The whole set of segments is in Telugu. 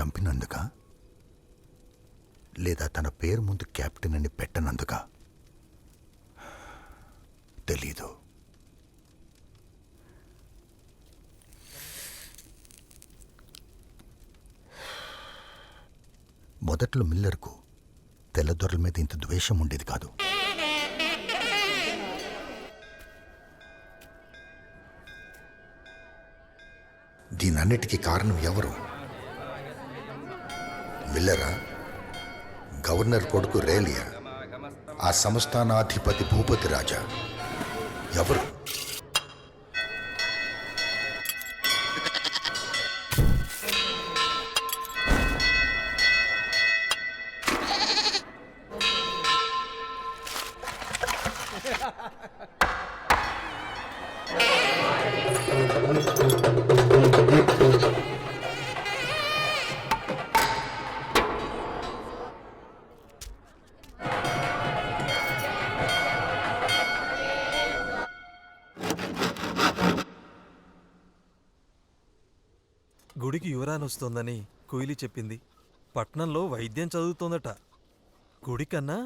చంపినందుక, లేదా తన పేరు ముందు కెప్టెన్ అని పెట్టనందుక తెలీదు. మొదట్లో మిల్లర్కు తెల్లదొరల మీద ఇంత ద్వేషం ఉండేది కాదు. దీనన్నిటికీ కారణం ఎవరు? మిల్లరా, గవర్నర్ కొడుకు రేలియా, ఆ సంస్థానాధిపతి భూపతి రాజా? ఎవరు? గుడికి యువరాని వస్తోందని కోయిలి చెప్పింది. పట్నంలో వైద్యం చదువుతోందట. గుడి కన్నా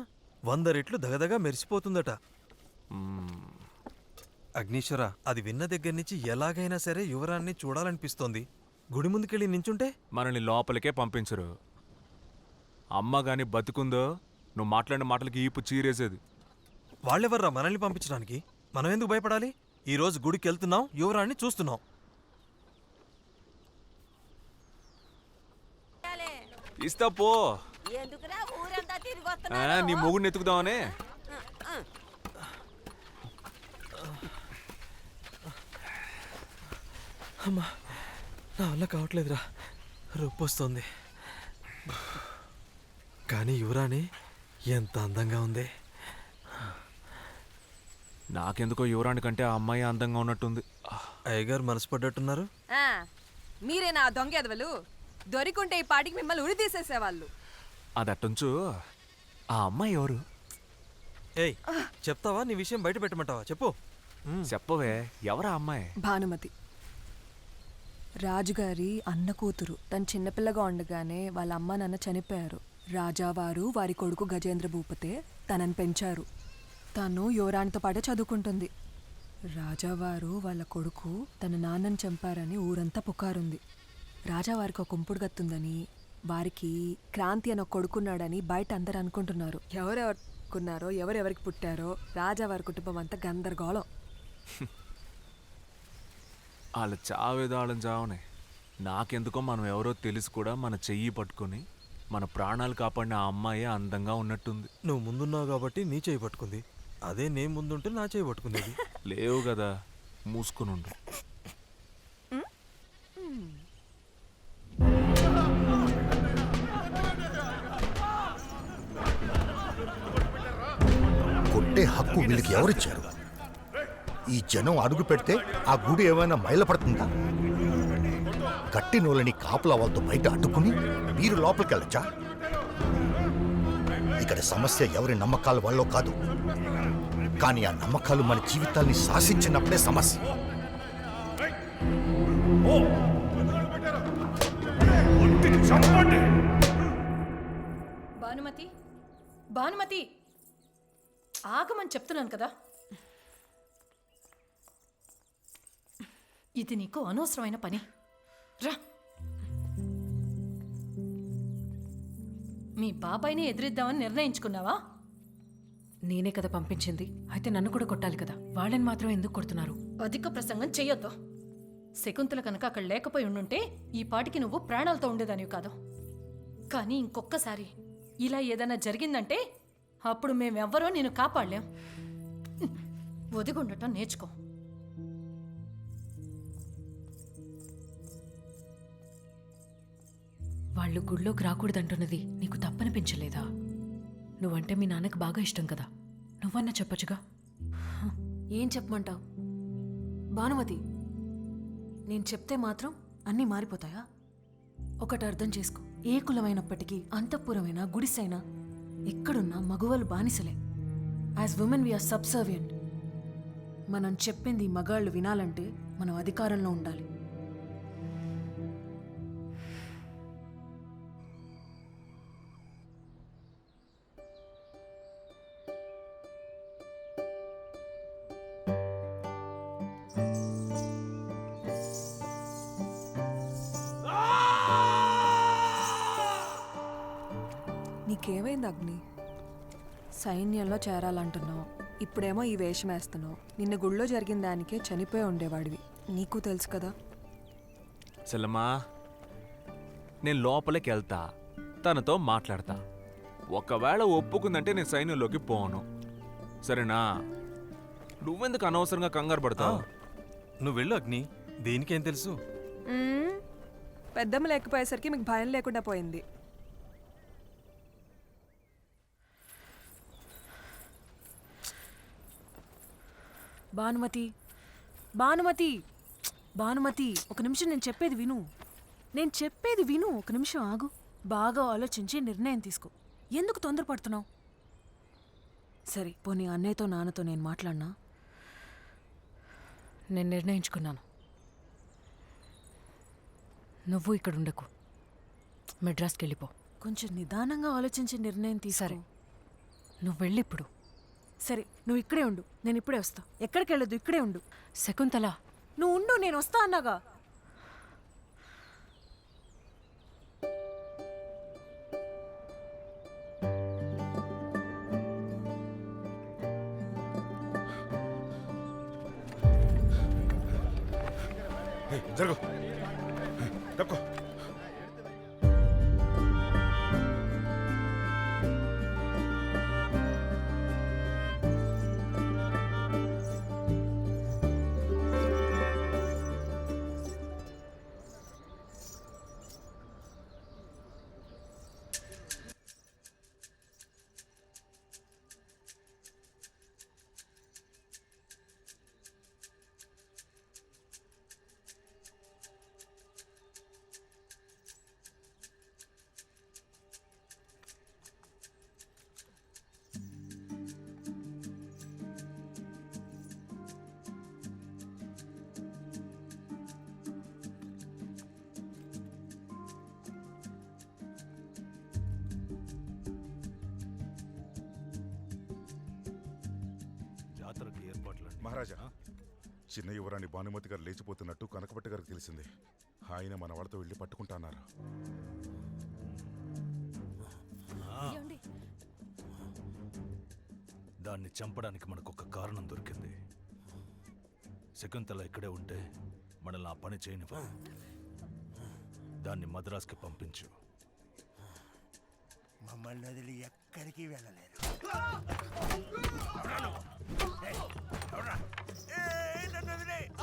100 రెట్లు దగదగా మెరిసిపోతుందట. అగ్నీశ్వర, అది విన్న దగ్గర నుంచి ఎలాగైనా సరే యువరాన్ని చూడాలనిపిస్తోంది. గుడి ముందుకెళ్ళి నించుంటే మనల్ని లోపలికే పంపించరు. అమ్మ గాని బతుకుందో నువ్వు మాట్లాడిన మాటలకి ఈపు చీరేసేది. వాళ్ళెవర్రా మనల్ని పంపించడానికి? మనం ఎందుకు భయపడాలి? ఈరోజు గుడికి వెళ్తున్నాం, యువరాన్ని చూస్తున్నాం. ఇస్తా పో. నీ మొగుడిని ఎత్తుకుదామనే. అమ్మా, నా వల్ల కావట్లేదురా, రొప్పొస్తుంది. కానీ యువరాణి ఎంత అందంగా ఉంది. నాకెందుకో యువరాణి కంటే ఆ అమ్మాయి అందంగా ఉన్నట్టుంది. అయ్యగారు మనసు పడ్డట్టున్నారు. మీరే నా దొంగ ఎదవలు. దొరికుంటే ఈ పాటికి మిమ్మల్ని ఉరి తీసేసేవాళ్ళు. అదట్టుంచు, ఆ అమ్మాయి ఎవరు? ఏయ్, చెప్తావా? నీ విషయం బయట పెట్టమంటావా? చెప్పు. చెప్పవే, ఎవరా అమ్మాయి? భానుమతి, రాజుగారి అన్న కూతురు. తను చిన్నపిల్లగా ఉండగానే వాళ్ళ అమ్మ నాన్న చనిపోయారు. రాజావారు వారి కొడుకు గజేంద్ర భూపతే తనని పెంచారు. తను యువరాణితో పాటే చదువుకుంటుంది. రాజావారు వాళ్ళ కొడుకు తన నాన్నని చంపారని ఊరంతా పుకారుంది. రాజావారికి ఒక కుంపుడు గత్తుందని, వారికి క్రాంతి అని ఒక కొడుకున్నాడని బయట అందరు అనుకుంటున్నారు. ఎవరెవరుకున్నారో, ఎవరెవరికి పుట్టారో రాజావారి కుటుంబం అంతా గందరగోళం. వాళ్ళ చావేదో వాళ్ళని చావనే. నాకెందుకో మనం ఎవరో తెలిసి కూడా మన చెయ్యి పట్టుకుని మన ప్రాణాలు కాపాడిన ఆ అమ్మాయి అందంగా ఉన్నట్టుంది. నువ్వు ముందున్నావు కాబట్టి నీ చేయి పట్టుకుంది. అదే నేను ముందుంటే నా చేయి పట్టుకునేది. లేవు కదా, మూసుకునుండు. కొట్టే హక్కు వీళ్ళకి ఎవరిచ్చారు? ఈ జనం అడుగు పెడితే ఆ గుడి ఏమైనా మైలపడుతుందా? గట్టి నూలని కాపులా వాళ్ళతో బయట అడ్డుకుని వీరు లోపలికి వెళ్ళచ్చా? ఇక్కడ సమస్య ఎవరి నమ్మకాల వల్ల కాదు, కానీ ఆ నమ్మకాలు మన జీవితాల్ని శాసించినప్పుడే సమస్య. భానుమతి, భానుమతి, ఆగమని చెప్తున్నాను కదా. ఇది నీకు అనవసరమైన పని. రా, మీ బాబాయిని ఎదిరిద్దామని నిర్ణయించుకున్నావా? నేనే కదా పంపించింది. అయితే నన్ను కూడా కొట్టాలి కదా. వాళ్ళని మాత్రం ఎందుకు కొడుతున్నారు? అధిక ప్రసంగం చెయ్యొద్దు. శకుంతల కనుక అక్కడ లేకపోయి ఉండుంటే ఈ పాటికి నువ్వు ప్రాణాలతో ఉండేదానివి కాదు. కానీ ఇంకొక్కసారి ఇలా ఏదైనా జరిగిందంటే అప్పుడు మేమెవ్వరో నేను కాపాడలేం. ఒదిగుండటం నేర్చుకో. వాళ్ళు గుళ్ళోకి రాకూడదంటున్నది నీకు తప్పనిపించలేదా? నువ్వంటే మీ నాన్నకు బాగా ఇష్టం కదా, నువ్వన్నా చెప్పచ్చుగా. ఏం చెప్పమంటావు భానుమతి? నేను చెప్తే మాత్రం అన్నీ మారిపోతాయా? ఒకటి అర్థం చేసుకో, ఏ కులమైనప్పటికీ, అంతఃపురమైనా గుడిసైనా ఎక్కడున్నా మగవాళ్ళు బానిసలే. As women we are subservient. మనం చెప్పింది మగాళ్ళు వినాలంటే మనం అధికారంలో ఉండాలి. నీకేమైంది అగ్ని? సైన్యంలో చేరాలంటున్నావు, ఇప్పుడేమో ఈ వేషం వేస్తున్నావు. నిన్న గుళ్ళో జరిగిన దానికే చనిపోయి ఉండేవాడివి, నీకు తెలుసు కదా. సెల్లమ్మా, నేను లోపలికి వెళ్తా, తనతో మాట్లాడతా. ఒకవేళ ఒప్పుకుందంటే నేను సైన్యంలోకి పోను, సరేనా? నువ్వెందుకు అనవసరంగా కంగారు పడతావు? నువ్వు వెళ్ళు అగ్ని, దేనికేం తెలుసు. పెద్దమ్మ లేకపోయేసరికి మీకు భయం లేకుండా పోయింది. భానుమతి, భానుమతి, భానుమతి, ఒక నిమిషం నేను చెప్పేది విను. ఒక నిమిషం ఆగు. బాగా ఆలోచించి నిర్ణయం తీసుకో. ఎందుకు తొందరపడుతున్నావు? సరే, పోనీ అన్నయ్యతో నాన్నతో నేను మాట్లాడినా? నేను నిర్ణయించుకున్నాను. నువ్వు ఇక్కడ ఉండకు, మెడ్రాస్కి వెళ్ళిపో. కొంచెం నిదానంగా ఆలోచించి నిర్ణయం సరే, తీసరే. నువ్వు వెళ్ళిప్పుడు. సరే, నువ్వు ఇక్కడే ఉండు, నేను ఇప్పుడే వస్తా. ఎక్కడికి వెళ్ళొద్దు, ఇక్కడే ఉండు. శకుంతల, నువ్వు ఉండు, నేను వస్తా అన్నాగా. జరుగు తక్కువ. మహారాజా, చిన్న యువరాణి భానుమతి గారు లేచిపోతున్నట్టు కనకపట్టి గారికి తెలిసింది. ఆయన మన వాళ్ళతో వెళ్ళి పట్టుకుంటున్నారు. దాన్ని చంపడానికి మనకొక కారణం దొరికింది. శకుంతల ఇక్కడే ఉంటే మనల్ని ఆ పని చేయనివ్వ. దాన్ని మద్రాస్కి పంపించు. మమ్మల్ని వదిలి ఎక్కడికి వెళ్ళలేరు.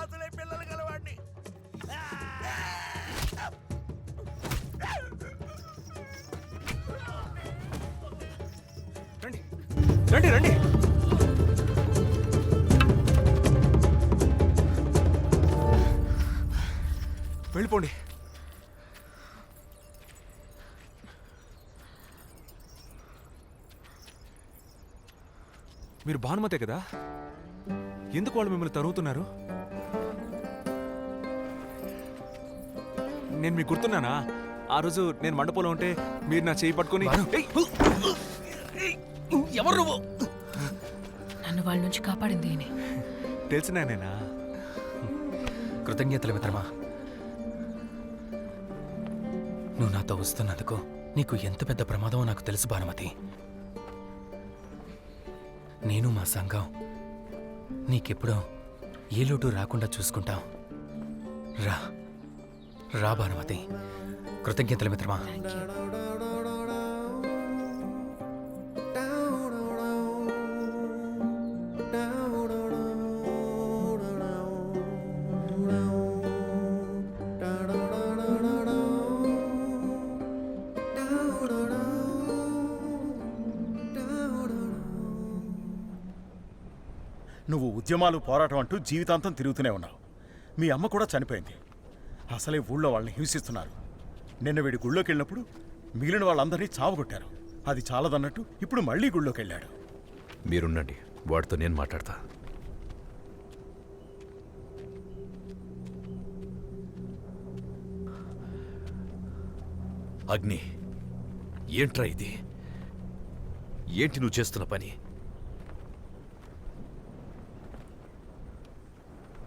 అసలే పిల్లలు గలవాడిని. రండి రండి రండి. వెళ్ళిపోండి. మీరు భానుమతే కదా? ఎందుకు వాళ్ళు మిమ్మల్ని తరుగుతున్నారు? నేను మీకు గుర్తున్నానా? ఆ రోజు నేను మండపంలో ఉంటే మీరు నా చేయి పట్టుకొని ఎవరు నువ్వు? నన్ను వాళ్ళ నుంచి కాపాడింది ఈయనే. తెలిసినానేనా? కృతజ్ఞతలు మిత్రమా. నువ్వు నాతో వస్తున్నందుకు నీకు ఎంత పెద్ద ప్రమాదమో నాకు తెలుసు భానుమతి. నేను మా సంఘం నీకెప్పుడూ ఏ లోటు రాకుండా చూసుకుంటాం. రా రా భానుమతి. కృతజ్ఞతలు మిత్రమా. నువ్వు ఉద్యమాలు పోరాటం అంటూ జీవితాంతం తిరుగుతూనే ఉన్నావు. మీ అమ్మ కూడా చనిపోయింది. అసలే ఊళ్ళో వాళ్ళని హింసిస్తున్నారు. నిన్న వీడి గుళ్ళోకి వెళ్ళినప్పుడు మిగిలిన వాళ్ళందరినీ చావగొట్టారు. అది చాలదన్నట్టు ఇప్పుడు మళ్ళీ గుళ్ళోకి వెళ్ళాడు. మీరుండండి, వాడితో నేను మాట్లాడతా. అగ్ని, ఏంట్రా ఇది? ఏంటి నువ్వు చేస్తున్న పని?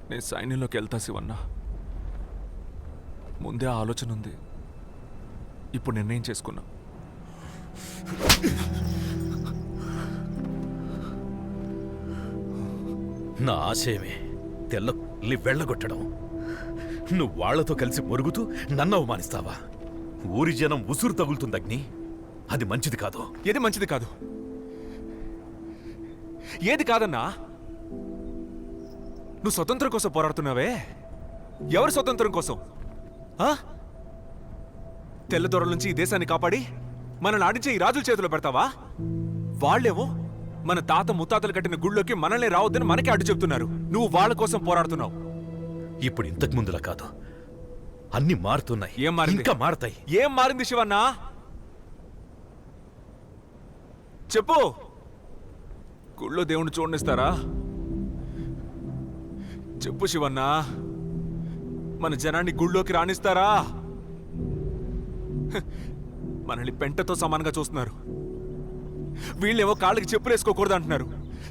నేను సైన్యంలోకి వెళ్తా శివన్న. ముందే ఆలోచన ఉంది, ఇప్పుడు నిర్ణయం చేసుకున్నా. నా ఆశయమే తెల్లి వెళ్ళగొట్టడం. నువ్వు వాళ్లతో కలిసి మొరుగుతూ నన్ను అవమానిస్తావా? ఊరి జనం ఉసురు తగులుతుంది అగ్ని. అది మంచిది కాదు. ఏది మంచిది కాదు? ఏది కాదన్నా? నువ్వు స్వతంత్రం కోసం పోరాడుతున్నావే, ఎవరి స్వతంత్రం కోసం? తెల్లదొరల నుంచి ఈ దేశాన్ని కాపాడి మనల్ని ఆడించే ఈ రాజుల చేతిలో పెడతావా? వాళ్ళేమో మన తాత ముత్తాతలు కట్టిన గుళ్ళోకి మనల్ని రావద్దని మనకే అడ్డు చెప్తున్నారు. నువ్వు వాళ్ళ కోసం పోరాడుతున్నావు. ఇప్పుడు ఇంతకు ముందులా కాదు, అన్ని మారుతున్నాయి. ఏం మారింది? ఇంకా మారతాయి. ఏం మారింది శివన్నా? చెప్పు. గుళ్ళో దేవుణ్ణి చూడనిస్తారా? చెప్పు శివన్నా, మన జనాన్ని గుళ్ళోకి రాణిస్తారా? మనల్ని పెంటతో సమానంగా చూస్తున్నారు. వీళ్ళేమో కాళ్ళకి చెప్పులు వేసుకోకూడదు అంటున్నారు.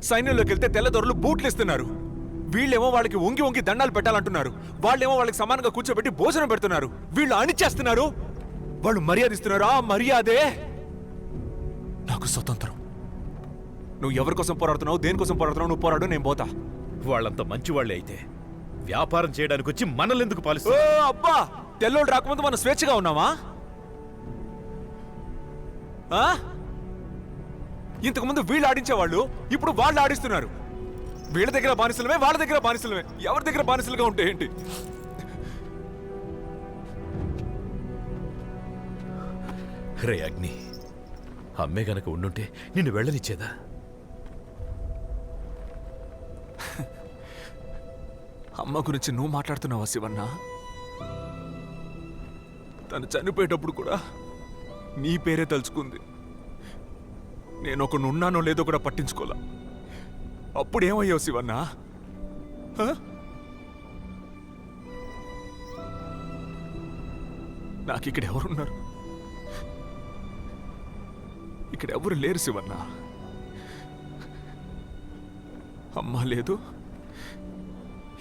సైన్యంలోకి వెళ్తే తెల్లదొరలు బూట్లు ఇస్తున్నారు. వీళ్ళేమో వాళ్ళకి వంగి వంగి దండాలు పెట్టాలంటున్నారు. వాళ్ళేమో వాళ్ళకి సమానంగా కూర్చోబెట్టి భోజనం పెడుతున్నారు. వీళ్ళు అణిచేస్తున్నారు. వాళ్ళు మర్యాద ఇస్తున్నారు. ఆ మర్యాదే నాకు స్వతంత్రం. నువ్వు ఎవరి కోసం పోరాడుతున్నావు, దేనికోసం పోరాడుతున్నావు? నువ్వు పోరాడు, నేను పోతా. వాళ్ళంత మంచివాళ్లే అయితే వ్యాపారం చేయడానికి వచ్చి మనల్ని ఎందుకు ఓ పాలిస్తారు? అబ్బా, తెల్లోడు రాకముందు మనం స్వేచ్ఛగా ఉన్నామా? ఇంతకుముందు వీళ్ళు ఆడించేవాళ్ళు, ఇప్పుడు వాళ్ళు ఆడిస్తున్నారు. వీళ్ళ దగ్గర బానిసలమే, వాళ్ళ దగ్గర బానిసలమే. ఎవరి దగ్గర బానిసలుగా ఉంటే ఏంటి? రే అగ్ని, అమ్మే గనక ఉండుంటే నిన్ను వెళ్ళనిచ్చేదా? అమ్మ గురించి నువ్వు మాట్లాడుతున్నావా శివన్న? తను చనిపోయేటప్పుడు కూడా నీ పేరే తలుచుకుంది. నేను ఒకడు ఉన్నానో లేదో కూడా పట్టించుకోలా. అప్పుడేమయ్యావు శివన్న? నాకు ఇక్కడ ఎవరున్నారు? ఇక్కడ ఎవరు లేరు శివన్న. అమ్మ లేదు,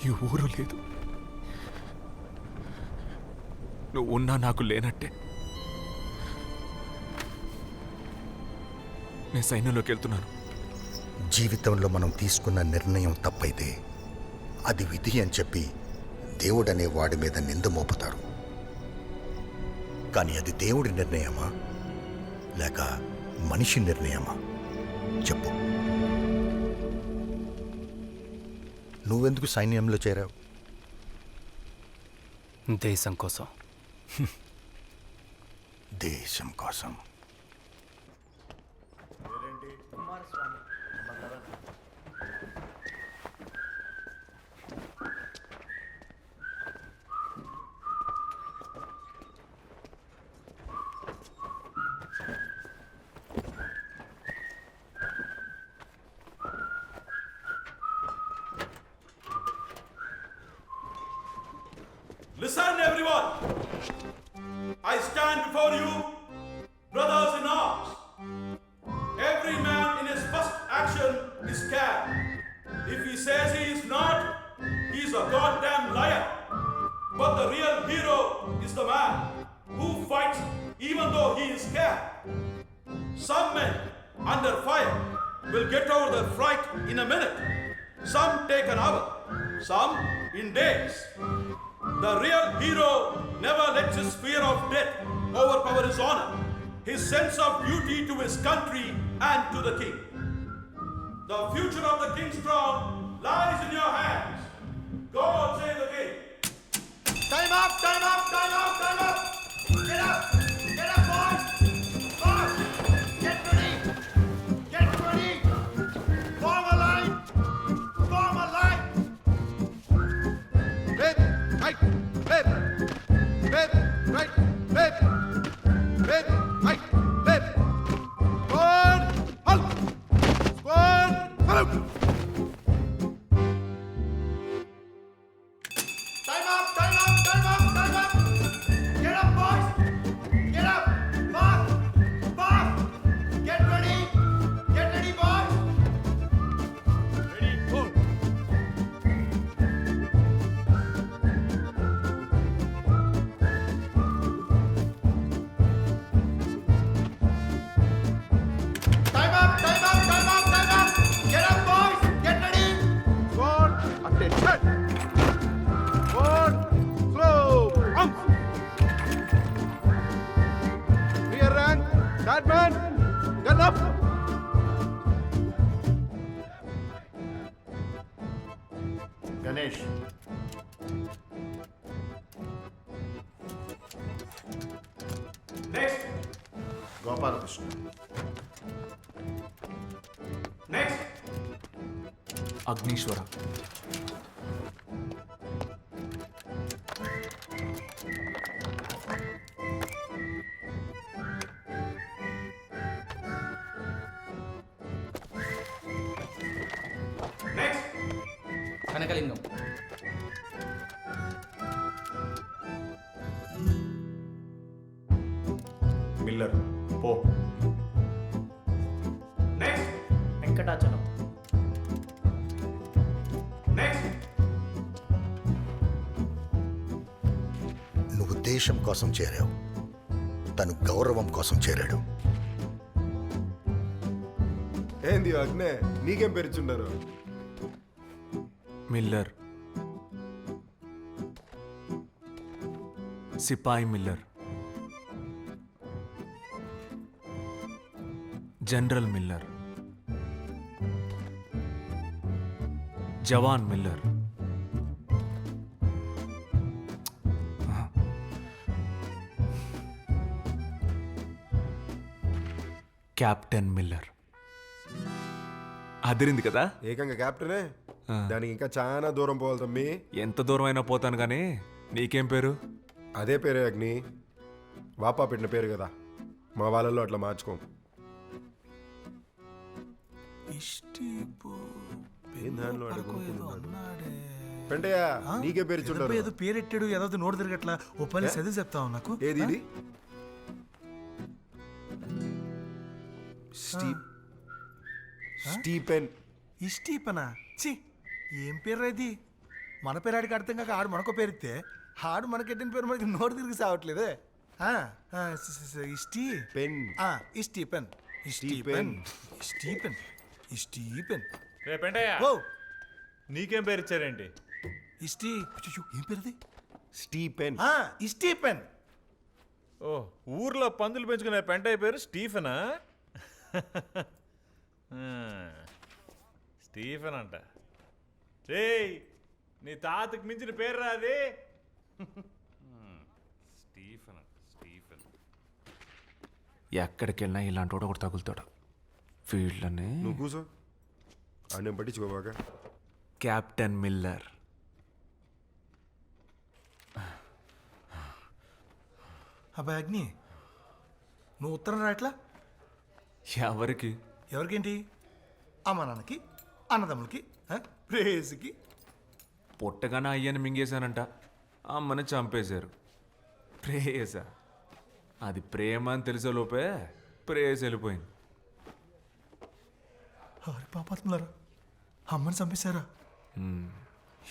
ఈ ఊరు లేదు. నువ్వు ఉన్నా నాకు లేనట్టే. నేను సైన్యంలోకి వెళ్తున్నాను. జీవితంలో మనం తీసుకున్న నిర్ణయం తప్పైతే అది విధి అని చెప్పి దేవుడనే వాడి మీద నింద మోపుతారు. కానీ అది దేవుడి నిర్ణయమా లేక మనిషి నిర్ణయమా? చెప్పు. నువ్వెందుకు సైన్యంలో చేరావు? దేశం కోసం. దేశం కోసం. Listen, everyone. I stand before you, brothers in arms. Every man in his first action is scared. If he says he is not, he is a goddamn liar. But the real hero is the man who fights even though he is scared. Some men under fire will get over their fright in a minute. Some take an hour, some in days. The real hero never lets his fear of death overpower his honor, his sense of duty to his country and to the king. The future of the king's throne lies in your hands. God save the king. Time up, time up, time up, time up. Get up, boys. Boys, get ready. Get ready. Form a line. Form a line. Left, right, left, left, right, left, left, right, left. Squad, halt. Squad, halt. Time up, time up, time up, time up. Get up, boys. Get up. Mark, mark. Get ready. Get ready, boys. Ready, go. Batman, get up! Ganesh Next, Gopalakrishna next. అగ్నీశ్వర Next, Kanakalingam Miller. Po. Next, Venkatachalam next. నువ్వు దేశం కోసం చేరావు, తను గౌరవం కోసం చేరాడు. ఏంది అగ్నే నీకేం పేరుచుండారు? మిల్లర్ సిపాయి మిల్లర్ జనరల్ మిల్లర్ జవాన్ మిల్లర్ కెప్టెన్ మిల్లర్ అదిరింది కదా ఏకంగా క్యాప్టెనే. దానికి ఇంకా చాలా దూరం పోవాలి తమ్మి. ఎంత దూరం అయినా పోతాను కానీ నీకేం పేరు అదే పేరే అగ్ని. వాపా పెట్టిన పేరు కదా, మా వాళ్ళల్లో అట్లా మార్చుకోం. ఏం దానిలో అడుగుతున్నాడు? పెంటయ్య నీకే పేరు చుంటారు. ఏదో పేరెట్టాడు ఏదో నోటు తిరగట్లా ఓ పని చదివి చెప్తావు నాకు. ఏది ఇది? స్టీఫెన్. ఈ స్టీపనా చి ఏం పేరు ఇది? మన పేరు ఆడికి అర్థం కాక ఆడు మనకో పేరుస్తే ఆడు మనకెట్టిన పేరు మనకి నోటు తిరిగి సావట్లేదే. పెన్. స్టీపెన్ స్టీపెన్ స్టీపెన్ స్టీపెన్ పెంటయ్య నీకేం పేరు ఇచ్చారేంటి? ఏం పేరుది? స్టీఫెన్. స్టీపెన్. ఓ ఊర్లో పందులు పెంచుకునే పెంటయ్య పేరు స్టీఫెనా? స్టీఫెన్ అంట. రేయ్ నీ తాతకి మించిన పేరు రాది. Stephen Stephen. ఎక్కడికి వెళ్ళినా ఇలాంటి వాడు ఒకటి తగులుతాడు. వీళ్ళని నువ్వు కూసో, ఆయన పట్టించుకోబాక. Captain Miller. అబ్బాయి అగ్ని నువ్వు ఉత్తరం రాయట్లా? ఎవరికి? ఎవరికేంటి? అమ్మ నాన్నకి, అన్నదమ్ములకి, ప్రేయసికి. పుట్టగానే అయ్యని మింగేశానంట, అమ్మని చంపేశారు. ప్రేయసా? అది ప్రేమ అని తెలిసే లోపే ప్రేయస్ వెళ్ళిపోయింది. అరే పాపాత్మలారా, అమ్మని చంపేశారా?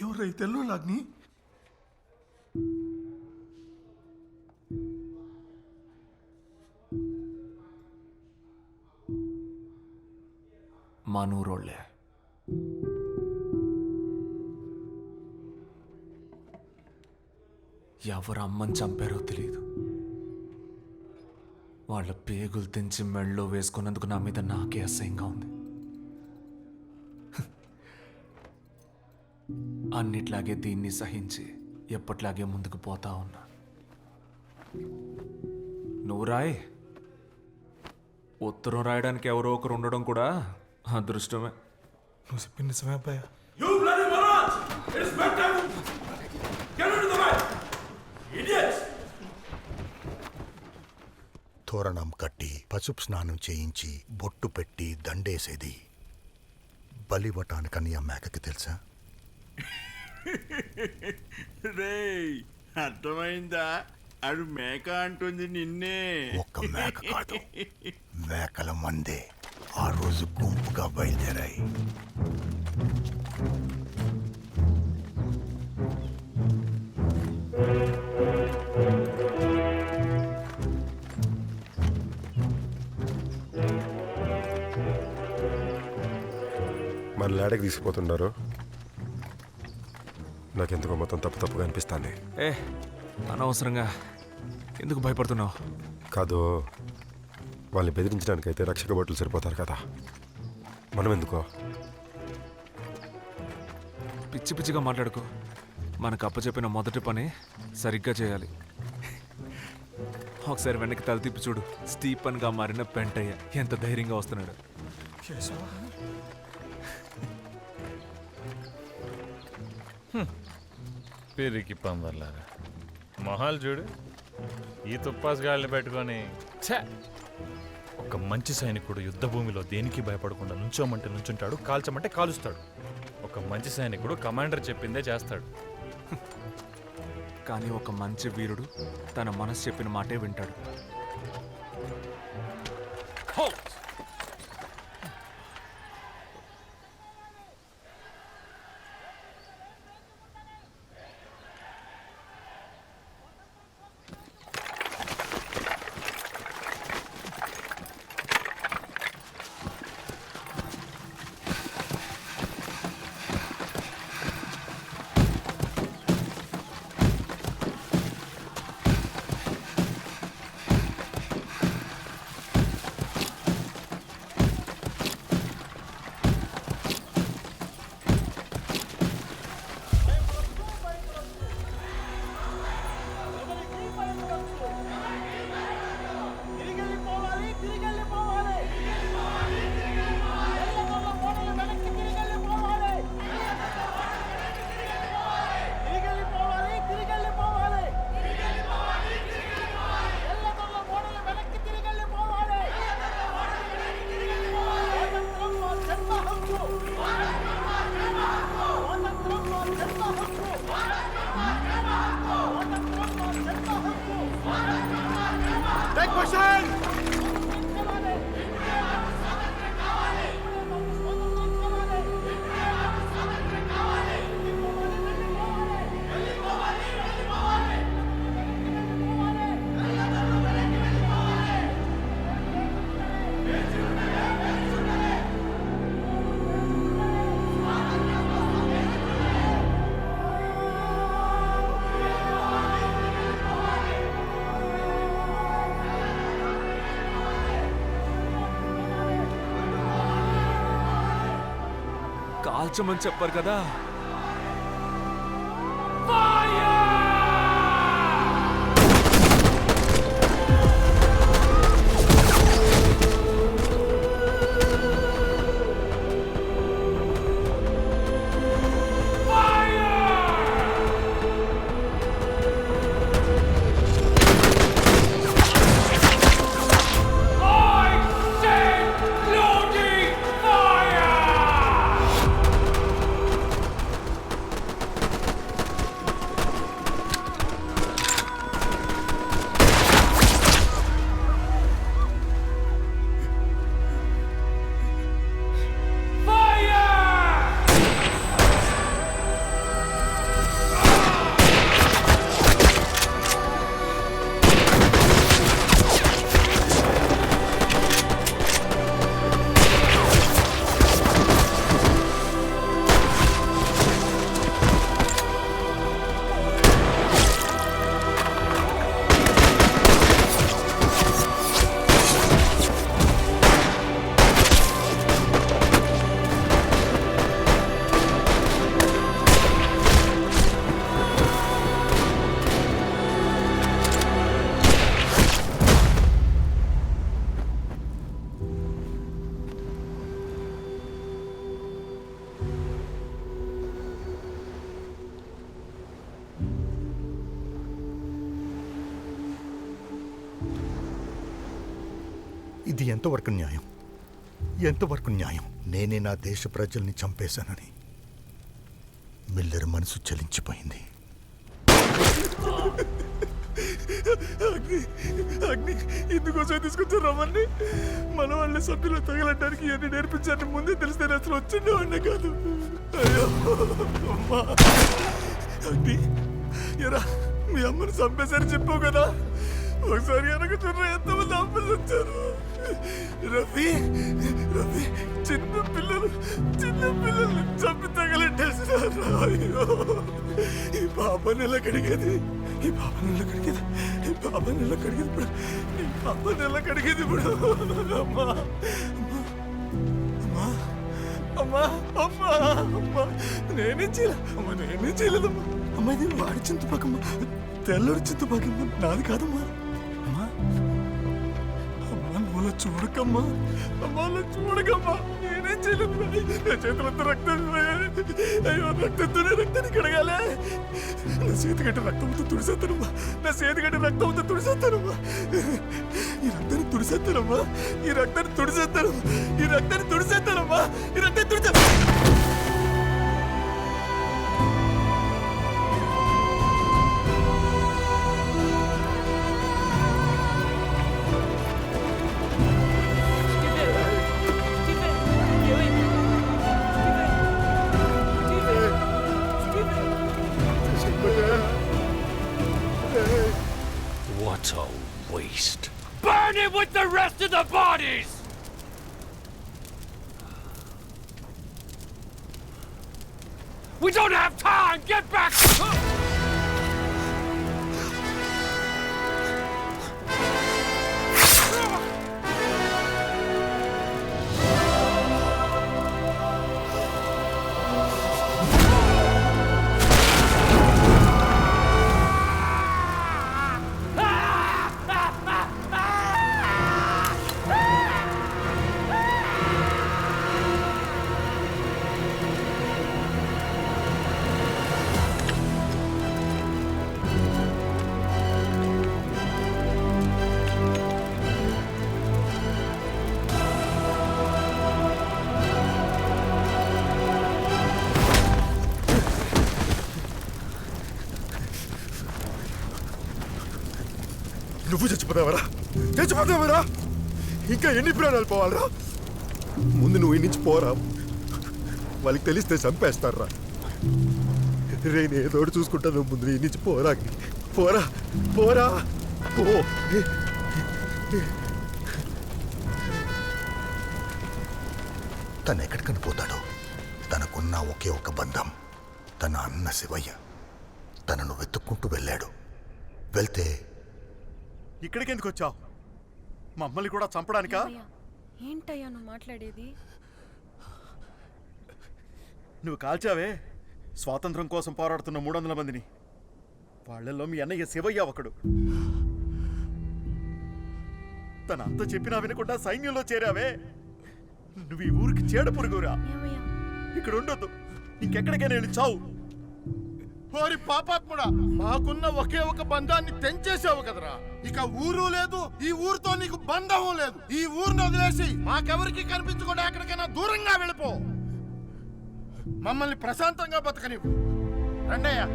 ఎవరు రైతెల్లో అగ్ని? మనూరోళ్ళే. ఎవరు అమ్మని చంపారో తెలియదు. వాళ్ళ పేగులు తెంచి మెళ్ళలో వేసుకున్నందుకు నా మీద నాకే అసహ్యంగా ఉంది. అన్నిట్లాగే దీన్ని సహించి ఎప్పట్లాగే ముందుకు పోతా ఉన్నా. నువ్వు రాయి. ఉత్తరం రాయడానికి ఎవరో ఒకరు ఉండడం కూడా అదృష్టమే. నువ్వు చెప్పింది నిజమే అబ్బాయి. You bloody morons! It's bedtime! Get into the bed! Idiots! తోరణం కట్టి పసుపు స్నానం చేయించి బొట్టు పెట్టి దండేసేది బలివటానికని ఆ మేకకి తెలుసా? రేయ్ అర్థమైందా? అడు మేక అంటుంది నిన్నే. ఒక్క మేక కాదు, మేకల మందే ఆ రోజు గుంపుగా బయలుదేరాయి. మన లేడకి తీసుకుపోతున్నారు. నాకెందుకో మొత్తం తప్పుగా అనిపిస్తుంది. అనవసరంగా ఎందుకు భయపడుతున్నావు? కాదు, వాళ్ళని బెదిరించడానికైతే రక్షక భటులు సరిపోతారు కదా, మనం ఎందుకో? పిచ్చి పిచ్చిగా మాట్లాడుకో. మనకు అప్పచెప్పిన మొదటి పని సరిగ్గా చేయాలి. ఒకసారి వెనక్కి తల తిప్పి చూడు, స్టీఫన్గా మారిన పెంటయ్య ఎంత ధైర్యంగా వస్తున్నాడు. పిరికి పందర్లారా మొహాలు చూడు, ఈ తుప్పాస్ గాళ్ళని పెట్టుకొని. ఛే! ఒక మంచి సైనికుడు యుద్ధ భూమిలో దేనికి భయపడకుండా నుంచోమంటే నుంచుంటాడు, కాల్చమంటే కాలుస్తాడు. ఒక మంచి సైనికుడు కమాండర్ చెప్పిందే చేస్తాడు. కానీ ఒక మంచి వీరుడు తన మనసు చెప్పిన మాటే వింటాడు. కాల్చమని చెప్పారు కదా. ఇది ఎంతవరకు న్యాయం? ఎంతవరకు న్యాయం? నేనే నా దేశ ప్రజల్ని చంపేశానని మిల్లర్ మనసు చలించిపోయింది. అగ్ని ఇందుకోసం తీసుకొచ్చారు రమ్మని. మన వాళ్ళ సభ్యులు తగలడానికి ఇవన్నీ నేర్పించారని ముందే తెలిస్తే అసలు వచ్చిండేవాడినే కాదు. అయ్యో అమ్మా. అగ్ని ఎరా మీ అమ్మని చంపేశారని చెప్పావు కదా, ఒకసారి వెనక చూడరా ఎంతమంది అమ్మలు వచ్చారు. రవి రవి చిన్న పిల్లల్ని చంపి తగలెట్టేసినారు. అయ్యో ఈ పాపని ఎలా కడిగేది? ఈ పాప నెల కడిగేది, ఈ పాప నెల కడిగేది ఇప్పుడు, ఈ పాప నెల కడిగేది ఇప్పుడు. అమ్మా అమ్మా అమ్మా అమ్మా అమ్మా నేనేం చేయలే, అమ్మా నేనేం చేయలేదమ్మా. అమ్మా ఇది వాడి చింతపాకమ్మా, తెల్లడి చింతపాకమ్మా, నాది కాదమ్మా. అమ్మా అమ్మా నువ్వు చూడకమ్మా, అమ్మా చూడకమ్మా, నేనేం చేయలేదు. నా చేతులంతా రక్తం, అయ్యో రక్తంతోనే రక్తాన్ని కడగాలే. నా చేతి గడ్డ రక్తంతో తుడిసేస్తానమ్మా, నా చేతి గడ్డ రక్తంతో తుడిసేస్తానమ్మా, ఈ రక్తాన్ని తుడిసేస్తానమ్మా, ఈ రక్తాన్ని తుడిసేస్తాను, ఈ రక్తాన్ని తుడిసేస్తానమ్మా, ఈ రక్తాన్ని తుడిసే. What a waste. Burn it with the rest of the bodies! We don't have time! Get back! నువ్వు చచ్చిపోతావరా, చచ్చిపోతావరా, ఇంకా ఎన్ని ప్రాణాలు పోవాలరా? ముందు నువ్వు ఈ నుంచి పోరా, వాళ్ళకి తెలిస్తే చంపేస్తారా. నేను ఏదోడు చూసుకుంటాను, ముందు ఈ నుంచి పోరా, పోరా పోరా పో. తను ఎక్కడికని పోతాడో? తనకున్న ఒకే ఒక బంధం తన అన్న శివయ్య. తనను వెతుక్కుంటూ వెళ్ళాడు. వెళ్తే ఇక్కడికి ఎందుకు వచ్చావు? మమ్మల్ని కూడా చంపడానికా? ఏంటయ్యా నువ్వు మాట్లాడేది? నువ్వు కాల్చావే స్వాతంత్రం కోసం పోరాడుతున్న 300 మందిని. వాళ్ళల్లో మీ అన్నయ్య శివయ్య ఒకడు. తన అంత చెప్పినా వినకుండా సైన్యంలో చేరావే. నువ్వు ఈ ఊరికి చేడ పురుగురా. ఇక్కడ ఉండొద్దు, ఇంకెక్కడికైనా వెళ్ళి చావు. ఓరి పాపాత్ముడా, మాకున్న ఒకే ఒక బంధాన్ని తెంచేసావు కదరా. ఇక ఊరు లేదు, ఈ ఊరితో నీకు బంధం లేదు. ఈ ఊరిని వదిలేసి మాకెవరికి కనిపించకుండా ఎక్కడికైనా దూరంగా వెళ్ళిపో. మమ్మల్ని ప్రశాంతంగా బతకనివ్వు. రండయ్యా.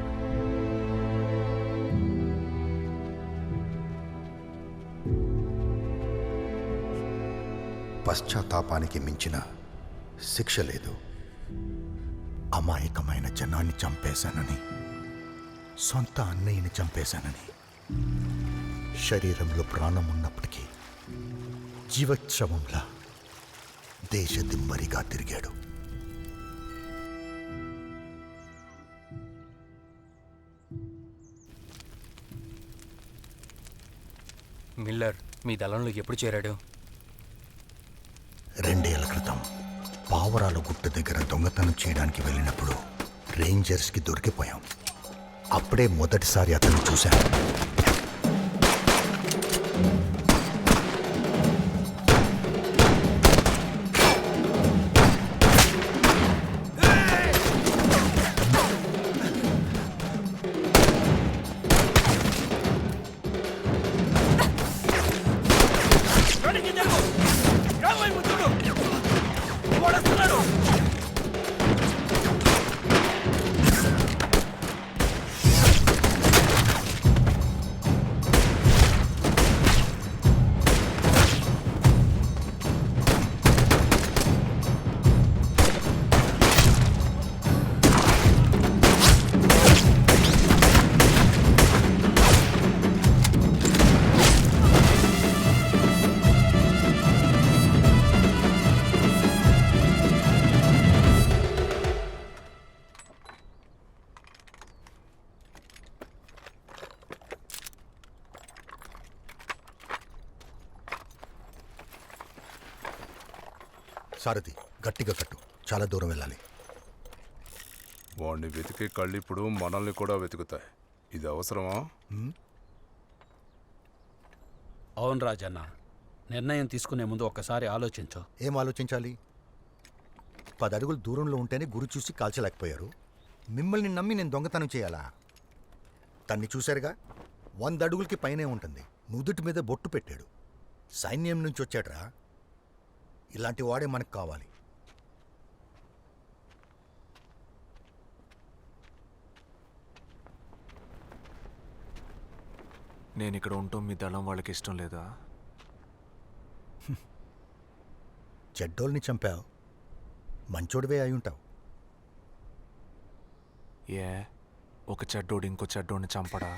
పశ్చాత్తాపానికి మించిన శిక్ష లేదు. అమాయకమైన జనాన్ని చంపేశానని, సొంత అన్నయ్యని చంపేశానని, శరీరంలో ప్రాణం ఉన్నప్పటికీ జీవోత్సవంలా దేశదిమ్మరిగా తిరిగాడు. మిల్లర్ మీ దళంలో ఎప్పుడు చేరాడు? 2 ఏళ్ల క్రితం పావురాల గుట్ట దగ్గర దొంగతనం చేయడానికి వెళ్ళినప్పుడు రేంజర్స్కి దొరికిపోయాం. అప్పుడే మొదటిసారి అతన్ని చూశాను. సారథి గట్టిగా కట్టు, చాలా దూరం వెళ్ళాలి. వాడిని వెతికే కళ్ళు ఇప్పుడు మనల్ని కూడా వెతుకుతాయి. ఇది అవసరమా? అవును రాజన్న, నిర్ణయం తీసుకునే ముందు ఒక్కసారి ఆలోచించు. ఏం ఆలోచించాలి? 10 అడుగులు దూరంలో ఉంటేనే గురి చూసి కాల్చలేకపోయారు. మిమ్మల్ని నమ్మి నేను దొంగతనం చేయాలా? తన్ని చూశారుగా, 100 అడుగులకి పైనే ఉంటుంది. నుదుటి మీద బొట్టు పెట్టాడు. సైన్యం నుంచి వచ్చాడ్రా. ఇలాంటి వాడే మనకు కావాలి. నేను ఇక్కడ ఉండటం మీ దళం వాళ్ళకి ఇష్టం లేదా? చెడ్డోల్ని చంపావు, మంచోడివే అయి ఉంటావు. ఏ ఒక చెడ్డోడు ఇంకో చెడ్డోడిని చంపడా?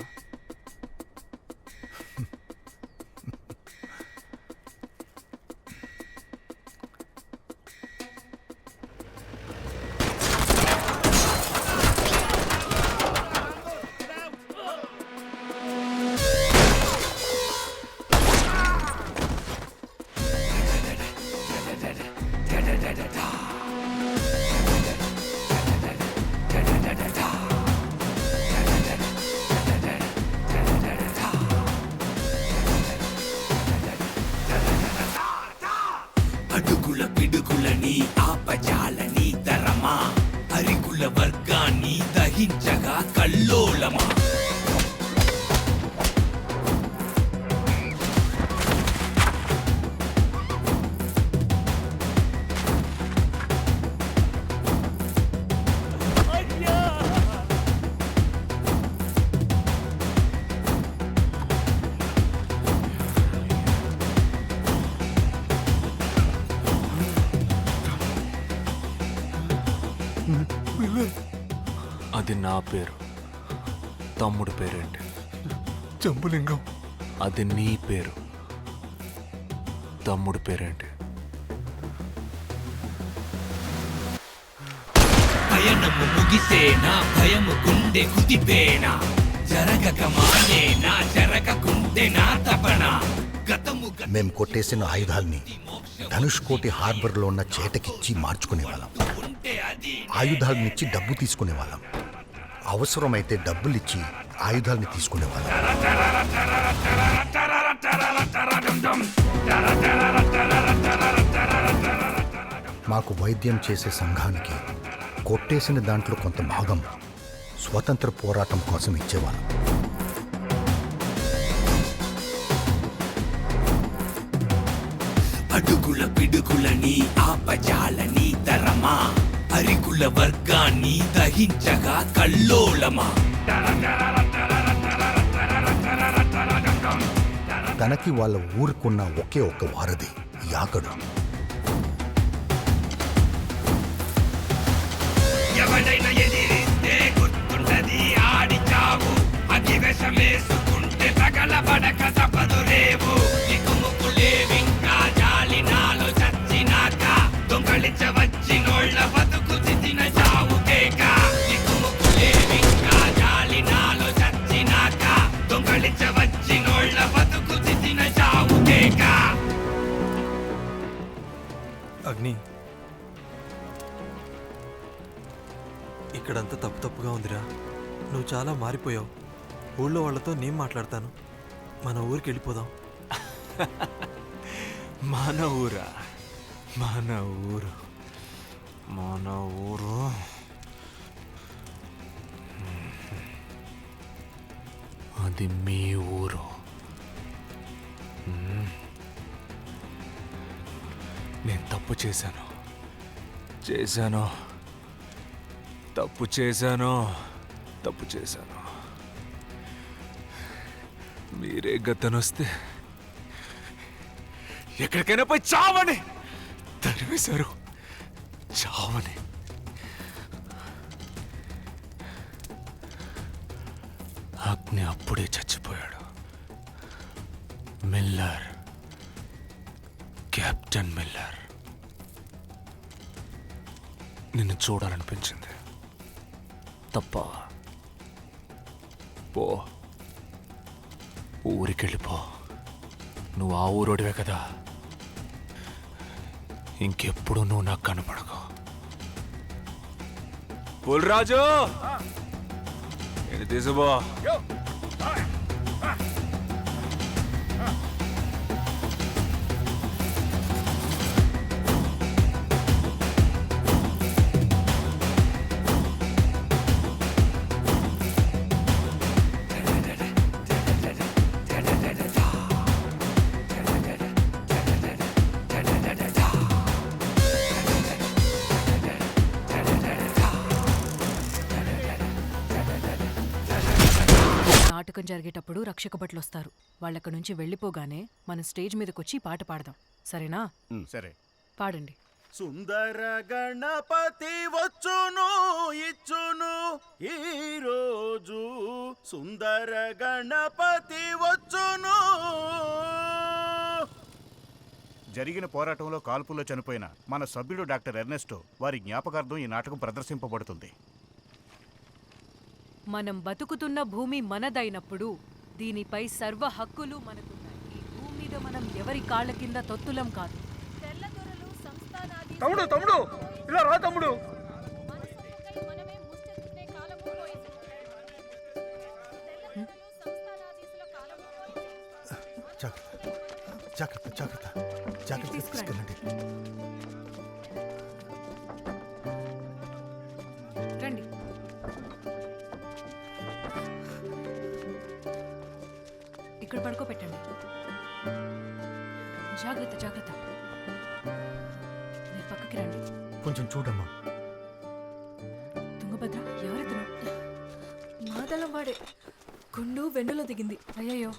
అడుగుల పిడుగులని ఆపజాలని తరమా, అరిగుల వర్గాన్ని దహించగా కల్లోలమా. అది నా పేరు. తమ్ముడు పేరేంటి? జంబులింగం. అది నీ పేరు. తమ్ముడు పేరేంటి? పయనము ముగిసేనా, భయము గుండె కుదిపేనా, జరగక మానేనా, జరగకుంటే నా తపన. మేం కొట్టేసిన ఆయుధాల్ని ధనుష్కోటి హార్బర్లో ఉన్న చేటకిచ్చి మార్చుకునేవాళ్ళం. ఆయుధాలనిచ్చి డబ్బు తీసుకునేవాళ్ళం. అవసరమైతే డబ్బులిచ్చి ఆయుధాల్ని తీసుకునేవాళ్ళం. మాకు వైద్యం చేసే సంఘానికి కొట్టేసిన దాంట్లో కొంత భాగం స్వతంత్ర పోరాటం కోసం ఇచ్చేవాళ్ళం. అడుగుల పిడుగులని ఆపజాలని తరమా, అరిగుల వర్గాన్ని దహించగా కల్లోలమా. తనకి వాళ్ళ ఊరుకున్న ఒకే ఒక్క వారధి యాకడు. ఎవడైనా ఎదిరిస్తే గుర్తుంటది ఆడి చావు, అధివేశమేసుకుంటే తగలబడక తప్పదు రేవు. దిక్కుముక్కులేవింకా జాలి నాలో చచ్చినాక, దొంగలించవచ్చినోళ్ళ బతుకు చితిన చావు కేక. దిక్కుముక్కులేవింకా జాలి నాలో చచ్చినాక, దొంగలించవచ్చినోళ్ళ బతుకు చితిన చావు కేక. అగ్ని, ఇక్కడంతా తప్పుగా ఉందిరా. నువ్వు చాలా మారిపోయావు. ఊళ్ళో వాళ్ళతో నేను మాట్లాడతాను. మన ఊరికి వెళ్ళిపోదాం. మన ఊరా? మన ఊరు, మన ఊరు. అది మీ ఊరు. నేను తప్పు చేశాను, తప్పు చేశాను. మీరే గతనొస్తే ఎక్కడికైనా పోయి చావని తరివేశారు. చావని. అగ్ని అప్పుడే చచ్చిపోయాడు. Miller, captain Miller. నిన్ను చూడాలనిపించింది. తప్ప. పో, ఊరికెళ్ళిపో. నువ్వు ఆ ఊరోడివే కదా. ఇంకెప్పుడు నువ్వు నాకు కనపడకు. పుల్రాజు నేను తీసుబో. నాటకం జరిగేటప్పుడు రక్షక భటులు వస్తారు. వాళ్ళక్కడి నుంచి వెళ్ళిపోగానే మనం స్టేజ్ మీదకొచ్చి ఈ పాట పాడదాం, సరేనా? సరే, పాడండి. సుందర గణపతి వచ్చును ఇచ్చును ఈ రోజు, సుందర గణపతి వచ్చును. జరిగిన పోరాటంలో కాల్పుల్లో చనిపోయిన మన సభ్యుడు డాక్టర్ ఎర్నెస్టో వారి జ్ఞాపకార్థం ఈ నాటకం ప్రదర్శింపబడుతుంది. మనం బతుకుతున్న భూమి మనదైనప్పుడు దీనిపై సర్వ హక్కులు మనకున్నాయి. ఈ భూమి మీద మనం ఎవరి కాళ్ళ కింద తొత్తులం కాదు. తమ్ముడు తమ్ముడు ఇలా రా తమ్ముడు. జాగ్రత్త జాగ్రత్త జాగ్రత్త తీసుకెళ్ళండి. రండి. ఇక్కడ పడుకోబెట్టండి. జాగ్రత్త జాగ్రత్త. మీరు పక్కకి రండి. కొంచెం చూడమ్మా. తుంగభద్ర ఎవరిద్దరు? మాదలం వాడే. గుండు వెన్నులో దిగింది. అయ్యయ్యో.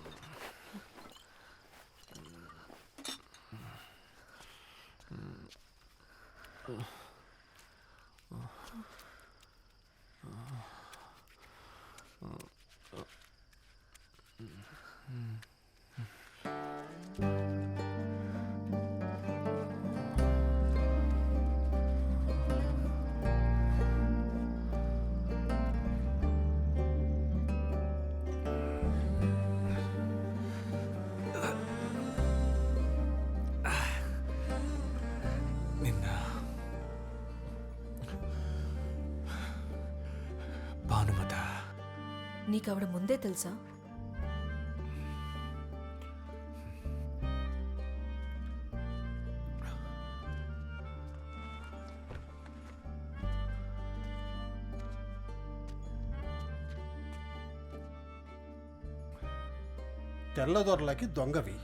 నిన్న భానుమత నీకావిడ ముందే తెలుసా? తెల్లదొరలకి దొంగవి,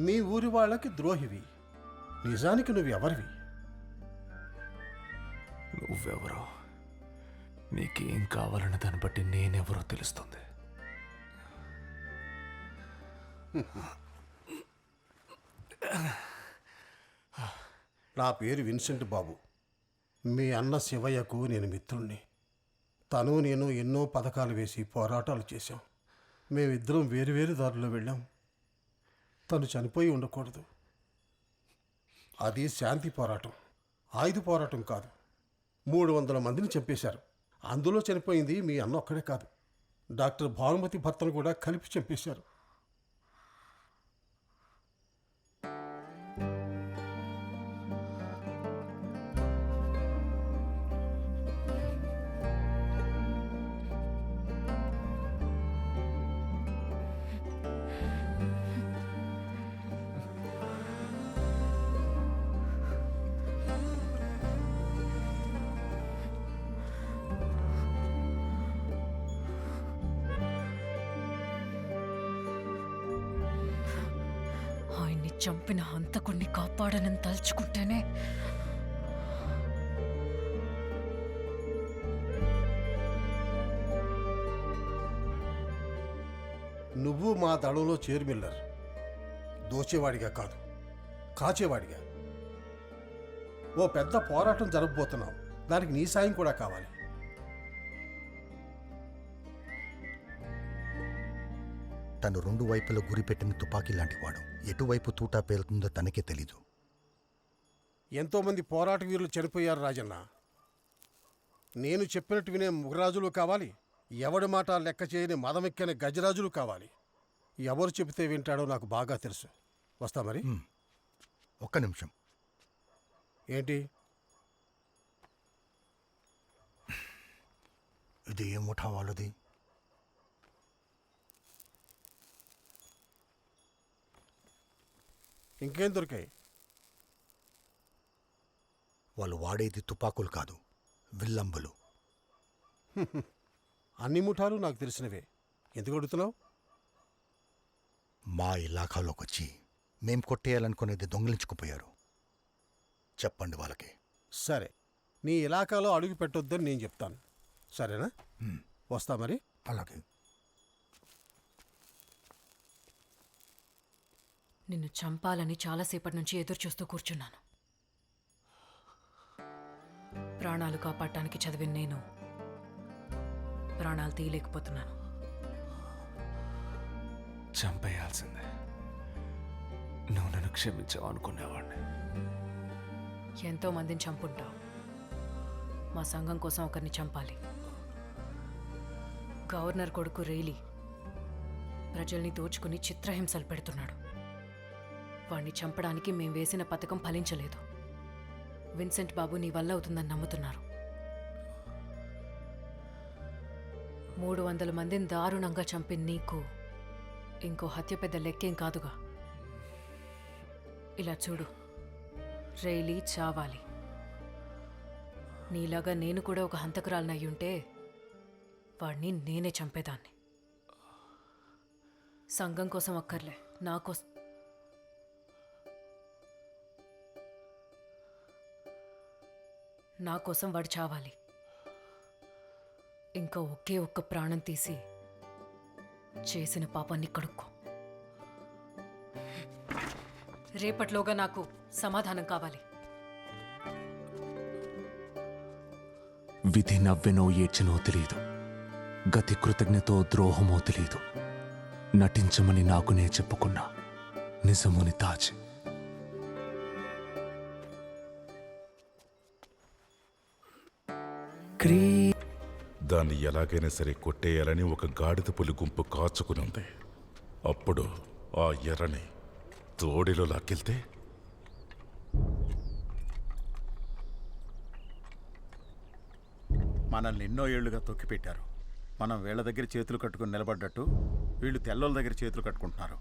మీ ఊరి వాళ్ళకి ద్రోహివి. నిజానికి నువ్వెవరివి? నువ్వెవరో, నీకేం కావాలన్న దాన్ని బట్టి నేనెవరో తెలుస్తుంది. నా పేరు విన్సెంట్ బాబు. మీ అన్న శివయ్యకు నేను మిత్రుణ్ణి. తను నేను ఎన్నో పథకాలు వేసి పోరాటాలు చేశాం. మేమిద్దరం వేరువేరు దారిలో వెళ్ళాం. తను చనిపోయి ఉండకూడదు. అది శాంతి పోరాటం, ఆయుధ పోరాటం కాదు. 300 మందిని చంపేశారు. అందులో చనిపోయింది మీ అన్న ఒక్కడే కాదు, డాక్టర్ భానుమతి భర్తను కూడా కలిపి చంపేశారు. ఆయన్ని చంపిన హంతకుణ్ణి కాపాడనని తలుచుకుంటేనే నువ్వు మా దళంలో చేరుమిల్లర్. దోచేవాడిగా కాదు, కాచేవాడిగా. ఓ పెద్ద పోరాటం జరగబోతున్నావు. దానికి నీ సాయం కూడా కావాలి. తను 2 వైపులో గురిపెట్టిన తుపాకీ లాంటివాడు. ఎటువైపు తూటా పేలుతుందో తనకే తెలీదు. ఎంతోమంది పోరాట వీరులు చనిపోయారు రాజన్న. నేను చెప్పినట్టు వినే ముగరాజులు కావాలి. ఎవడి మాట లెక్క చేయని మదమెక్కని గజరాజులు కావాలి. ఎవరు చెబితే వింటాడో నాకు బాగా తెలుసు. వస్తా మరి. ఒక్క నిమిషం. ఏంటి? ఇది ఏ ముఠా వాళ్ళది? ఇంకేం దొరికాయి? వాళ్ళు వాడేది తుపాకులు కాదు, విల్లంబులు. అన్ని ముఠాలు నాకు తెలిసినవే. ఎందుకు అడుగుతున్నావు? మా ఇలాఖాలోకి వచ్చి మేం కొట్టేయాలనుకునేది దొంగిలించుకుపోయారు. చెప్పండి వాళ్ళకి. సరే, నీ ఇలాకాలో అడుగు పెట్టొద్దని నేను చెప్తాను. సరేనా? వస్తా మరి. అలాగే. నిన్ను చంపాలని చాలాసేపటి నుంచి ఎదురు చూస్తూ కూర్చున్నాను. ప్రాణాలు కాపాడటానికి చదివిన నేను ప్రాణాలు తీయలేకపోతున్నాను. చంపేయాల్సిందే. నువ్వు నన్ను క్షమించావు అనుకునేవాడిని. ఎంతో మందిని చంపుంటావు. మా సంఘం కోసం ఒకరిని చంపాలి. గవర్నర్ కొడుకు రేలి ప్రజల్ని దోచుకుని చిత్రహింసలు పెడుతున్నాడు. వాణ్ణి చంపడానికి మేం వేసిన పథకం ఫలించలేదు. విన్సెంట్ బాబు నీ వల్ల అవుతుందని నమ్ముతున్నారు. 300 మందిని దారుణంగా చంపి నీకు ఇంకో హత్య పెద్ద లెక్కేం కాదుగా. ఇలా చూడు, రేలీ చావాలి. నీలాగా నేను కూడా ఒక హంతకురాలనయ్యుంటే వాణ్ణి నేనే చంపేదాన్ని. సంఘం కోసం అక్కర్లే, నా కోసం వాడు చావాలి. ఇంకా ఒకే ఒక్క ప్రాణం తీసి చేసిన పాపాన్ని కడుక్కో. రేపట్లోగా నాకు సమాధానం కావాలి. విధి నవ్వెనో ఏడ్చెనో తెలియదు, గతి కృతజ్ఞతో ద్రోహమో తెలియదు. నటించమని నాకునే చెప్పుకున్నా నిజముని తాచి. దాన్ని ఎలాగైనా సరే కొట్టేయాలని ఒక గాడిద పులి గుంపు కాచుకునుంది. అప్పుడు ఆ ఎర్రని తోడిలో లాక్కెళ్తే మనల్ని ఎన్నో ఏళ్లుగా తొక్కిపెట్టారు. మనం వీళ్ళ దగ్గర చేతులు కట్టుకుని నిలబడ్డట్టు వీళ్ళు తెల్లోళ్ళ దగ్గర చేతులు కట్టుకుంటున్నారు.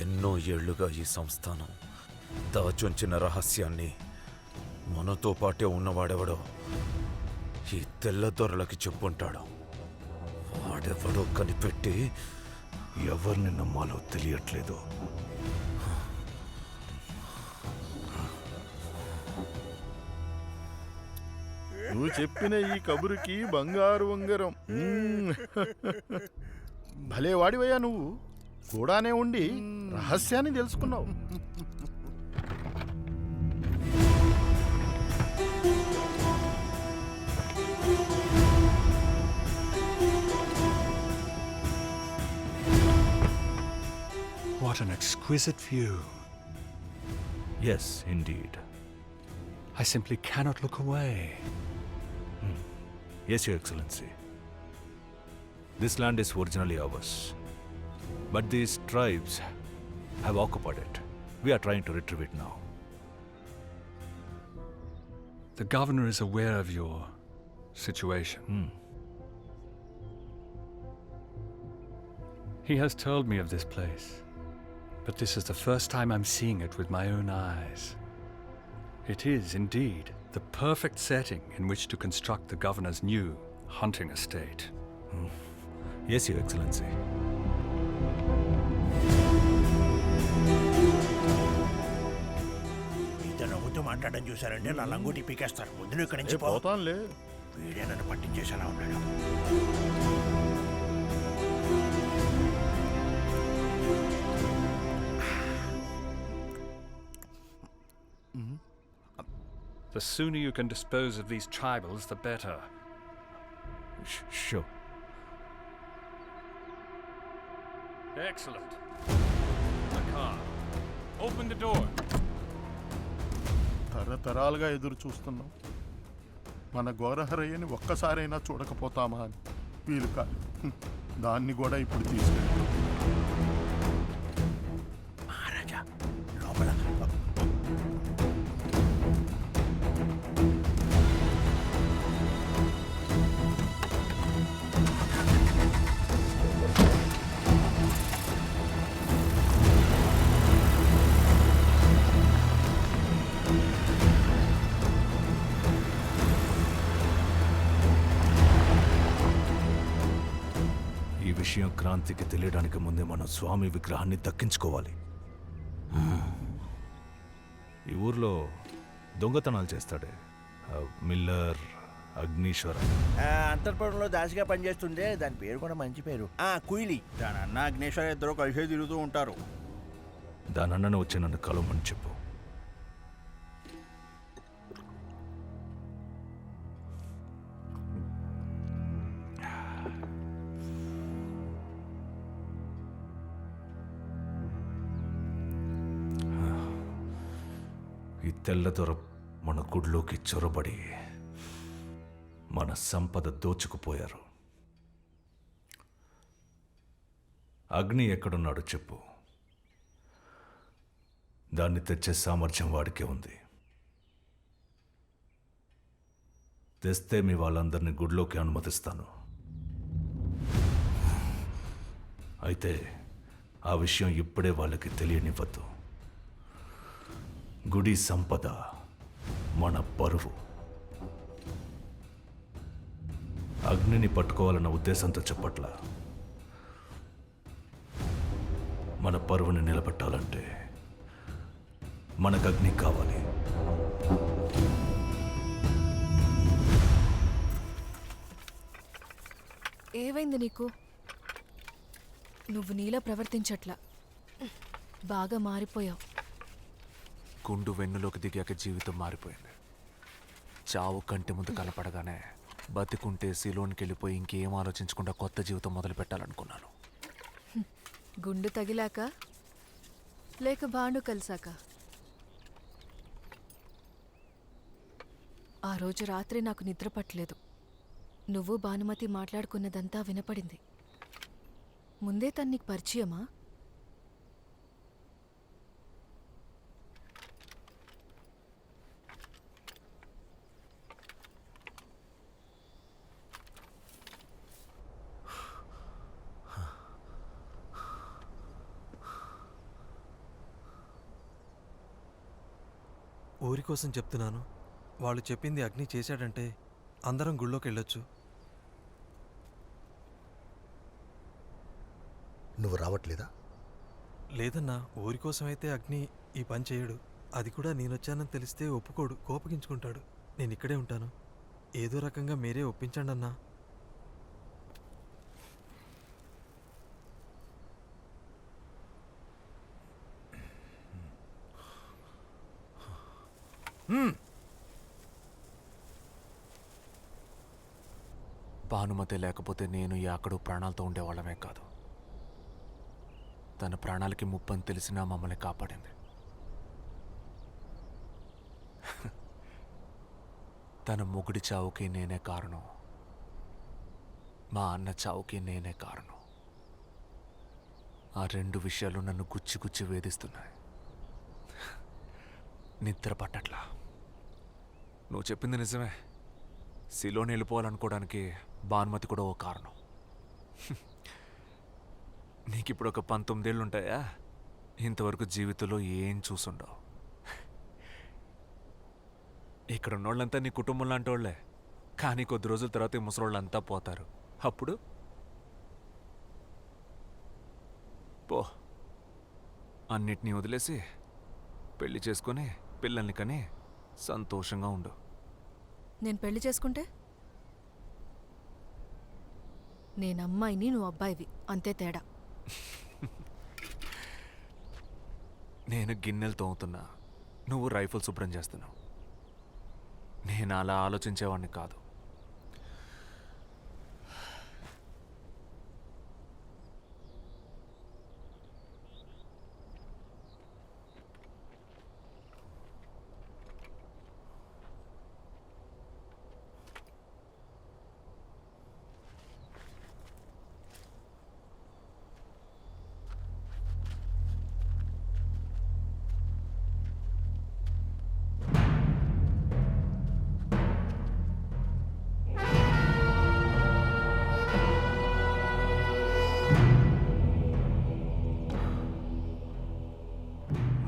ఎన్నో ఏళ్లుగా ఈ సంస్థానం దాచుంచిన రహస్యాన్ని మనతో పాటే ఉన్నవాడెవడో ఈ తెల్లదొరలకి చెప్పుంటాడు. వాడెవడో కనిపెట్టి ఎవరిని నమ్మాలో తెలియట్లేదు. నువ్వు చెప్పిన ఈ కబురుకి బంగారు ఉంగరం. భలే వాడివయ్యా నువ్వు. కూడానే ఉండి రహస్యాన్ని తెలుసుకున్నావు. What an exquisite view. Yes, indeed. I simply cannot look away. Yes, Your Excellency. This land is originally ours. But these tribes have occupied it. We are trying to retrieve it now. The governor is aware of your situation. He has told me of this place, but this is the first time I'm seeing it with my own eyes. It is, indeed, the perfect setting in which to construct the governor's new hunting estate. Yes, Your Excellency. మీతో నవ్వుతూ మాట్లాడడం చూశారంటే నా లంగోటి పీకేస్తారు. ముందు ఇక్కడి నుంచి పోతానులే. వీడే నన్ను పట్టించేసేలా ఉన్నాడు. The sooner you can dispose of these tribals, the better. Sure. Excellent. The car. Open the door. తరతరాలుగా ఎదురు చూస్తున్నాం. మన గోరహరయ్యని ఒక్కసారైనా చూడకపోతామా అని. వీలు కాదు. దాన్ని కూడా ఇప్పుడు తీసుకెళ్తాం. మహారాజా లోపల ఈ విషయం క్రాంతికి తెలియడానికి ముందే మనం స్వామి విగ్రహాన్ని దక్కించుకోవాలి. ఈ ఊర్లో దొంగతనాలు చేస్తాడే మిల్లర్ అగ్నీశ్వర. అంతర్పురంలో దాసిగా పనిచేస్తుండే, దాని పేరు కూడా మంచి పేరు, కుయిలి. దాని అన్న అగ్నేశ్వర ఇద్దరు కలిసే తిరుగుతూ ఉంటారు. దాని అన్నను వచ్చి నన్ను కలవమని చెప్పు. ఈ తెల్లదొర మన గుడిలోకి చొరబడి మన సంపద దోచుకుపోయారు. అగ్ని ఎక్కడున్నాడో చెప్పు. దాన్ని తెచ్చే సామర్థ్యం వాడికే ఉంది. తెస్తే మీ వాళ్ళందరినీ గుడిలోకి అనుమతిస్తాను. అయితే ఆ విషయం ఇప్పుడే వాళ్ళకి తెలియనివ్వద్దు. గుడి సంపద మన పరువు. అగ్నిని పట్టుకోవాలన్న ఉద్దేశంతో చెప్పట్ల. మన పరువుని నిలబెట్టాలంటే మనకు అగ్ని కావాలి. ఏమైంది నీకు? నువ్వు నీలా ప్రవర్తించట్లా, బాగా మారిపోయావు. గుండు వెన్నులోకి దిగాక జీవితం మారిపోయింది. చావు కంటి ముందు కనపడగానే బతికుంటే సిలోన్కి వెళ్ళిపోయి ఇంకేం ఆలోచించకుండా కొత్త జీవితం మొదలు పెట్టాలనుకున్నాను. గుండు తగిలాక లేక బాండు కలిసాక? ఆ రోజు రాత్రి నాకు నిద్ర పట్టలేదు. నువ్వు భానుమతి మాట్లాడుకున్నదంతా వినపడింది. ముందే తను నీకు పరిచయమా? ఊరి కోసం చెప్తున్నాను. వాళ్ళు చెప్పింది అగ్ని చేశాడంటే అందరం గుళ్ళోకి వెళ్ళొచ్చు. నువ్వు రావట్లేదా? లేదన్నా, ఊరి కోసం అయితే అగ్ని ఈ పని చేయడు. అది కూడా నేనొచ్చానని తెలిస్తే ఒప్పుకోడు, కోపగించుకుంటాడు. నేను ఇక్కడే ఉంటాను. ఏదో రకంగా మీరే ఒప్పించండి అన్నా. భానుమతి లేకపోతే నేను ఈ అక్కడు ప్రాణాలతో ఉండేవాళ్ళమే కాదు. తన ప్రాణాలకి ముప్పని తెలిసినా మమ్మల్ని కాపాడింది. తన మొగుడి చావుకి నేనే కారణం, మా అన్న చావుకి నేనే కారణం. ఆ రెండు విషయాలు నన్ను గుచ్చి గుచ్చి వేధిస్తున్నాయి. నిద్ర పట్టట్లా. నువ్వు చెప్పింది నిజమే. సిలోని వెళ్ళిపోవాలనుకోవడానికి భానుమతి కూడా ఓ కారణం. నీకిప్పుడు ఒక 19 ఏళ్ళు ఉంటాయా? ఇంతవరకు జీవితంలో ఏం చూసుండవు. ఇక్కడ ఉన్నోళ్ళంతా నీ కుటుంబం లాంటి వాళ్ళే. కానీ కొద్ది రోజుల తర్వాత ఈ ముసలోళ్ళంతా పోతారు. అప్పుడు పో, అన్నిటినీ వదిలేసి పెళ్లి చేసుకొని పిల్లల్ని కని సంతోషంగా ఉండు. నేను పెళ్లి చేసుకుంటే? నేను అమ్మాయిని, నువ్వు అబ్బాయివి, అంతే తేడా. నేను గిన్నెలు తోముతున్నా, నువ్వు రైఫిల్ శుభ్రం చేస్తున్నావు. నేను అలా ఆలోచించేవాడిని కాదు.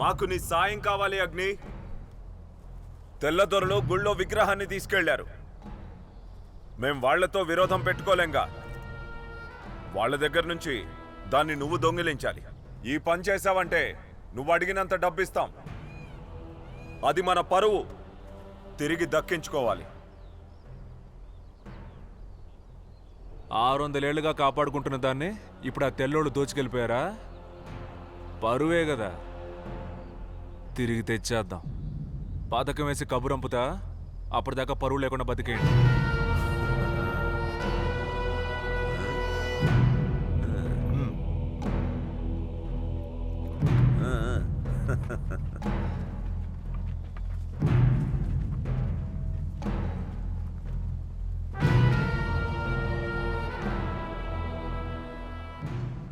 మాకు నీ సాయం కావాలి అగ్ని. తెల్లదొరలు గుళ్ళో విగ్రహాన్ని తీసుకెళ్లారు. మేం వాళ్లతో విరోధం పెట్టుకోలేంగా. వాళ్ళ దగ్గర నుంచి దాన్ని నువ్వు దొంగిలించాలి. ఈ పని చేశావంటే నువ్వు అడిగినంత డబ్బిస్తాం. అది మన పరువు, తిరిగి దక్కించుకోవాలి. 600 ఏళ్లుగా కాపాడుకుంటున్న దాన్ని ఇప్పుడు ఆ తెల్లోళ్ళు దోచుకెళ్ళిపోయారా? పరువే కదా, తిరిగి తెచ్చేద్దాం. పాతకం వేసి కబురంపుతా, అప్పటిదాకా పరువు లేకుండా బతికేయండి.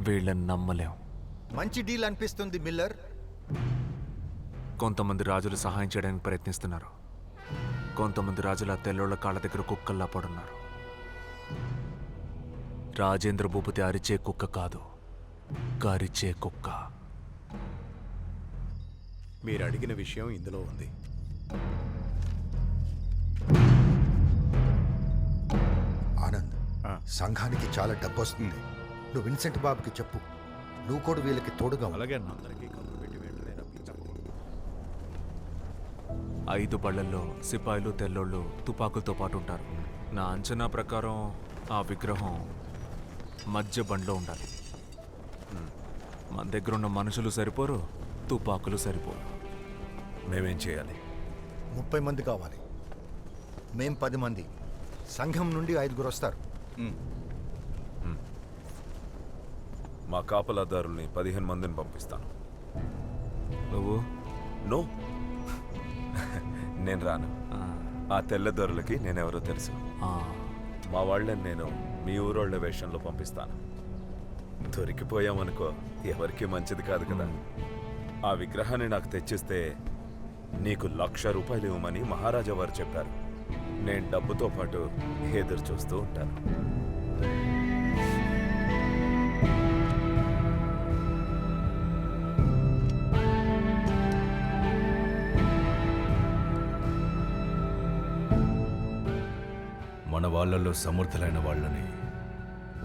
వీళ్ళని నమ్మలేం. మంచి డీల్ అనిపిస్తుంది మిల్లర్. కొంతమంది రాజులు సహాయం చేయడానికి ప్రయత్నిస్తున్నారు. కొంతమంది రాజులు ఆ తెల్లోళ్ళ కాళ్ళ దగ్గర కుక్కల్లా పడున్నారు. రాజేంద్ర భూపతి అరిచే కుక్క కాదు, కరిచే కుక్క. మీరు అడిగిన విషయం ఇందులో ఉంది. ఆనంద్, సంఘానికి చాలా డబ్బు వస్తుంది. నువ్వు విన్సెంట్ బాబుకి చెప్పు, నువ్వు కూడా వీళ్ళకి తోడుగా. అలాగే అందరికీ కబురు పెట్టి వెంటనే రప్పించాము. 5 బళ్లల్లో సిపాయిలు తెల్లోళ్ళు తుపాకులతో పాటు ఉంటారు. నా అంచనా ప్రకారం ఆ విగ్రహం మధ్య బండ్లో ఉండాలి. మన దగ్గర ఉన్న మనుషులు సరిపోరు, తుపాకులు సరిపోరు. మేమేం చేయాలి? 30 మంది కావాలి. మేం 10 మంది. సంఘం నుండి 5 వస్తారు. మా కాపలాదారుల్ని 15 మందిని పంపిస్తాను. నువ్వు? నో, నేను రాను. ఆ తెల్లదొరలకి నేనెవరో తెలుసు. మా వాళ్ళని నేను మీ ఊరోళ్ళ వేషంలో పంపిస్తాను. దొరికిపోయామనుకో, ఎవరికి మంచిది కాదు కదా. ఆ విగ్రహాన్ని నాకు తెచ్చిస్తే నీకు 1,00,000 రూపాయలు ఇవ్వమని మహారాజా వారు చెప్పారు. నేను డబ్బుతో పాటు ఎదురు చూస్తూ ఉంటాను. మన వాళ్ళల్లో సమర్థులైన వాళ్ళని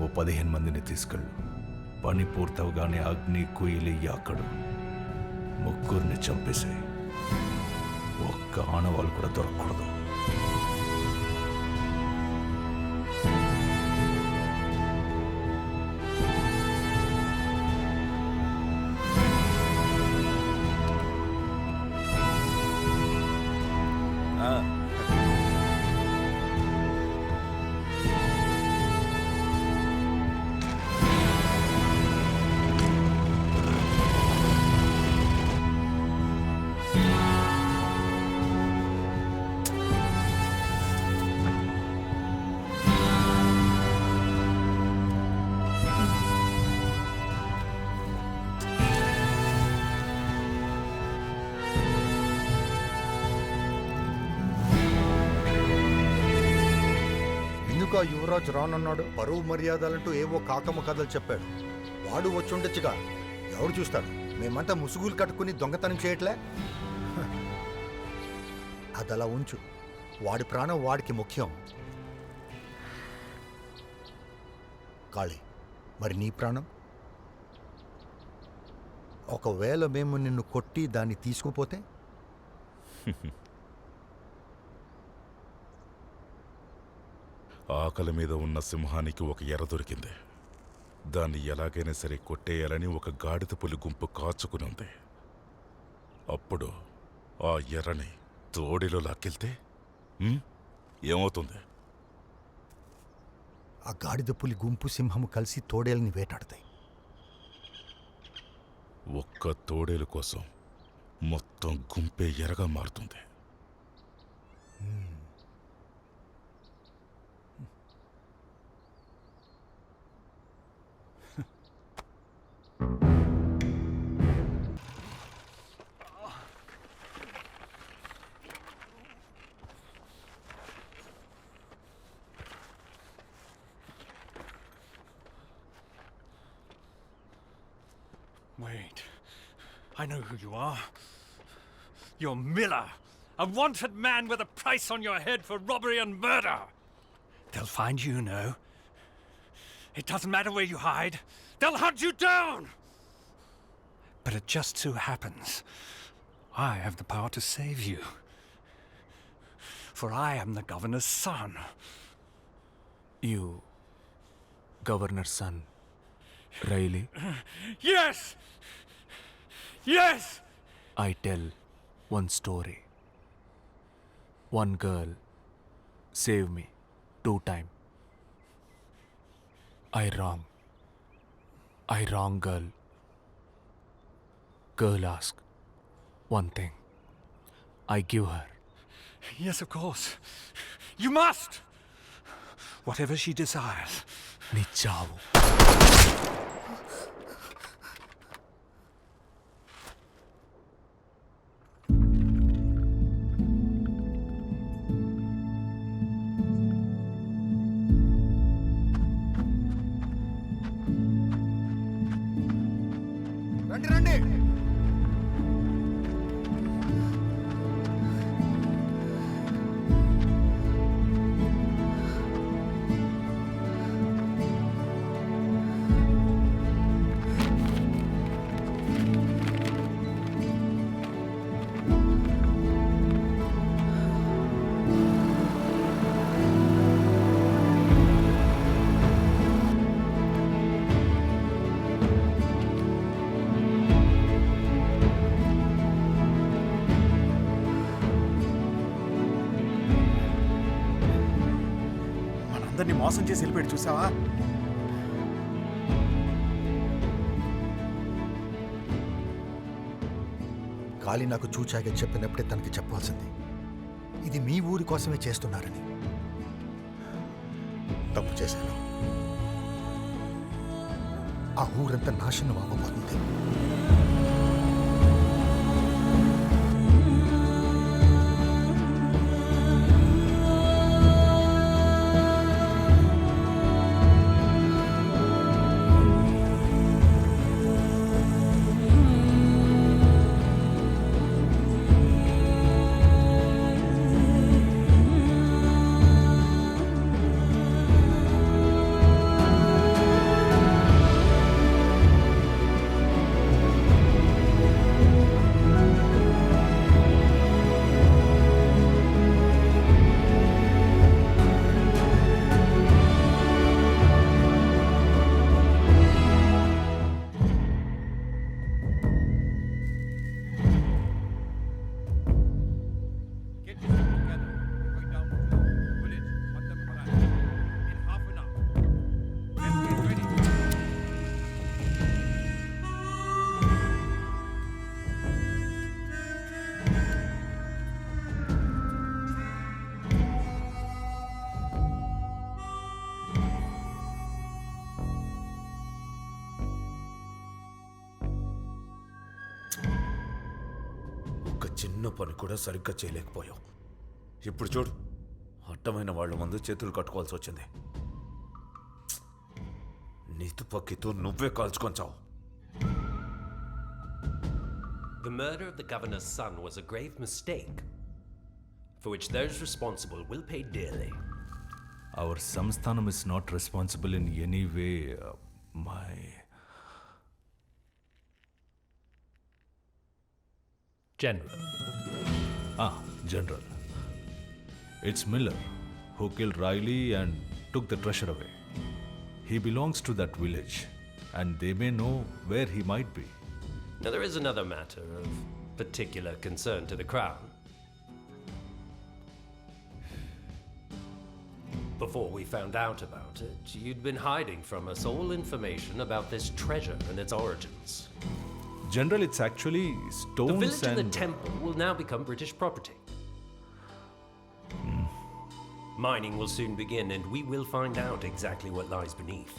ఓ 15 మందిని తీసుకెళ్ళు. పని పూర్తవగానే అగ్ని, కుయిలి, యాకడు ముగ్గురిని చంపేశాయి. ఒక్క ఆనవాళ్ళు కూడా దొరకకూడదు. ఎందుకు ఆ యువరాజు రానన్నాడు? పరువు మర్యాదలంటూ ఏవో కాకమ్మ కథలు చెప్పాడు. వాడు వచ్చుండొచ్చుగా. ఎవడు చూస్తాడు? మేమంతా ముసుగులు కట్టుకుని దొంగతనం చేయట్లే. అదలా ఉంచు. వాడి ప్రాణం వాడికి ముఖ్యం. కాళీ, మరి నీ ప్రాణం? ఒకవేళ మేము నిన్ను కొట్టి దాన్ని తీసుకుపోతే? ఆకలి మీద ఉన్న సింహానికి ఒక ఎర దొరికింది. దాన్ని ఎలాగైనా సరే కొట్టేయాలని ఒక గాడిద పులి గుంపు కాచుకుని ఉంది. అప్పుడు ఆ ఎర్రని తోడిలో లాక్కెళ్తే ఏమవుతుంది? ఆ గాడిద పులి గుంపు సింహము కలిసి తోడేల్ని వేటాడతాయి. ఒక్క తోడేలు కోసం మొత్తం గుంపే ఎరగా మారుతుంది. Wait. I know who you are. You're Miller, a wanted man with a price on your head for robbery and murder. They'll find you, no? It doesn't matter where you hide. They'll hunt you down! But it just so happens I have the power to save you. For I am the governor's son. You, governor's son, Riley? Yes! Yes! I tell one story. One girl save me 2 times. I wrong girl. Girl ask one thing. I give her. Yes, of course. You must! Whatever she desires. నీ చావు. రండి రండి. మనందరినీ మోసం చేసి వెళ్ళిపోయాడు చూసావా? కాళీ నాకు చూచాగా చెప్పినప్పుడే తనకి చెప్పాల్సింది. ఇది మీ ఊరి కోసమే చేస్తున్నారని. తప్పు చేశాను. ఆ ఊరంతా నాశనం అవ్వబోతుంది. చిన్న పని కూడా సరిగ్గా చేయలేకపోయావు. ఇప్పుడు చూడు, అడ్డమైన వాళ్ళ ముందు చేతులు కట్టుకోవాల్సి వచ్చింది. నీ తుపాకీతో నువ్వే కాల్చుకొంచావు. The murder of the governor's son was a grave mistake, for which those responsible will pay dearly. Our Samsthanam is not responsible in any way, my... General. General. It's Miller who killed Riley and took the treasure away. He belongs to that village, and they may know where he might be. Now there is another matter of particular concern to the Crown. Before we found out about it, you'd been hiding from us all information about this treasure and its origins. General, it's actually The stones village and the and... temple will now become British property. Mining will soon begin, and we will find out exactly what lies beneath.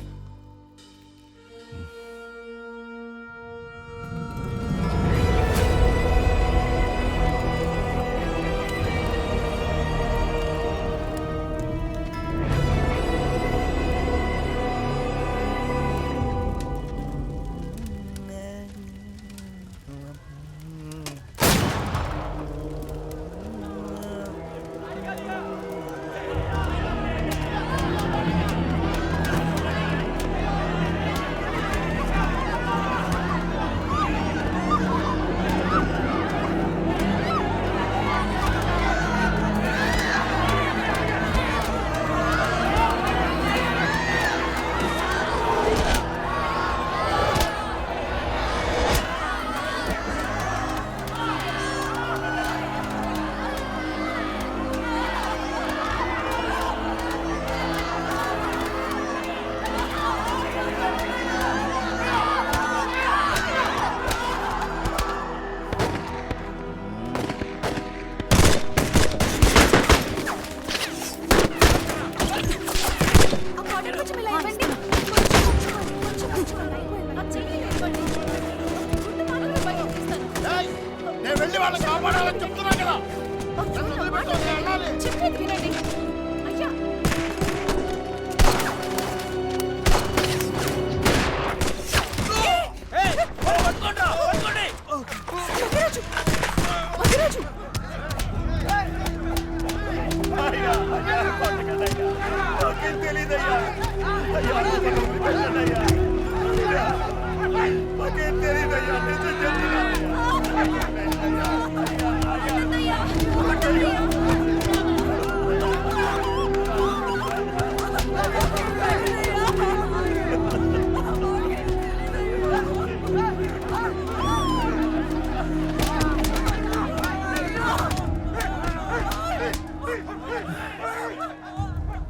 నేను వెళ్ళి వాళ్ళని కాపాడాలని చెప్తున్నా కదా.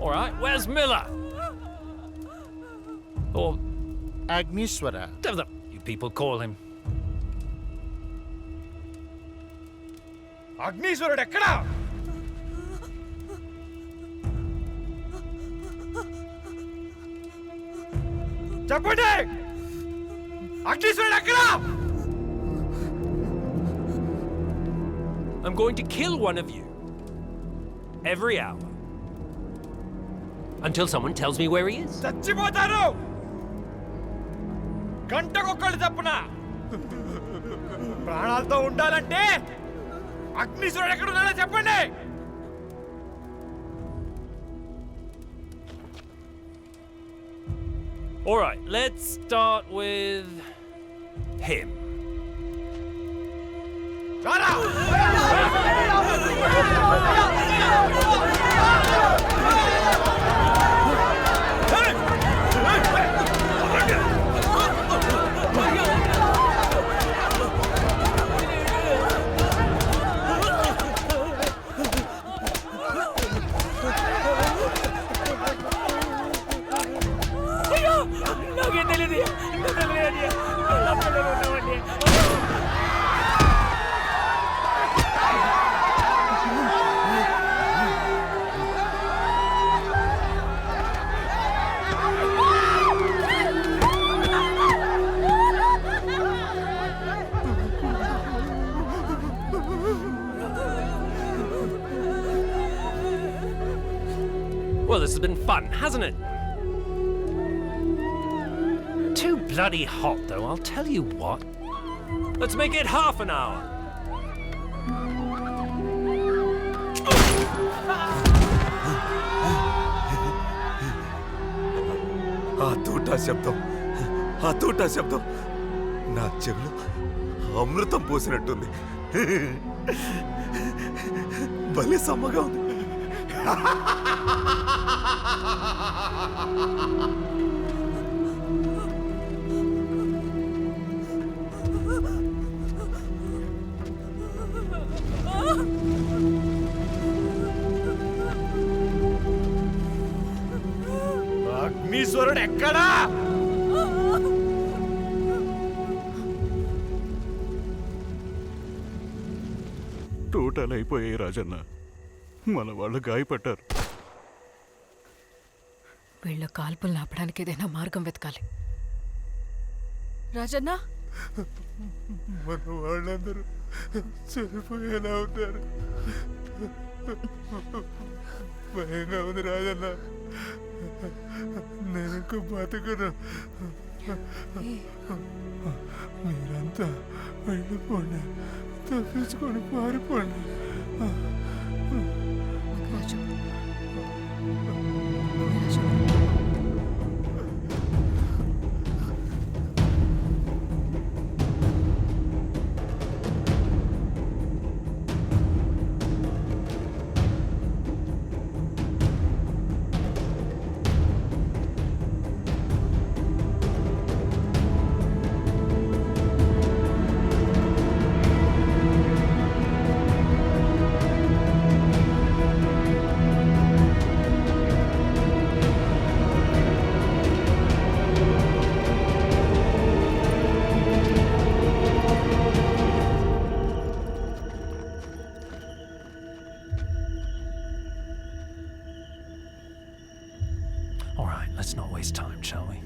All right, where's Miller? Or Agniswara. You people call him. అగ్నీశ్వరుడు ఎక్కడా? చెప్పండి, అగ్నీశ్వరుడు ఎక్కడా? I'm going to kill one of you every hour until someone tells me where he is. చచ్చిపోతారు. గంటకొక్కళ్ళు తప్పున ప్రాణాలతో ఉండాలంటే అగ్నీశ్వరుడు ఎక్కడ ఉన్నాడో చెప్పండి. All right, let's start with him. Well, this has been fun, hasn't it? Too bloody hot, though, I'll tell you what. Let's make it half an hour. ఆ తూటా శబ్దం నా చెవిలో అమృతం పోసినట్టుంది. భలే సమ్మగా ఉంది. మీ స్వరుడు ఎక్కడా? టోటల్ అయిపోయాయి రాజన్న. మన వాళ్ళు గాయపడ్డారు. వీళ్ళ కాల్పులు ఆపడానికి ఏదైనా మార్గం వెతకాలి. రాజన్న మన వాళ్ళందరూ చనిపోయేలా ఉన్నారు. భయంగా ఉంది రాజన్న. నేను ఇంకో బతుకును. మీరంతా వెళ్ళిపోండి, తప్పించుకొని పారిపోండి. All right, let's not waste time, shall we?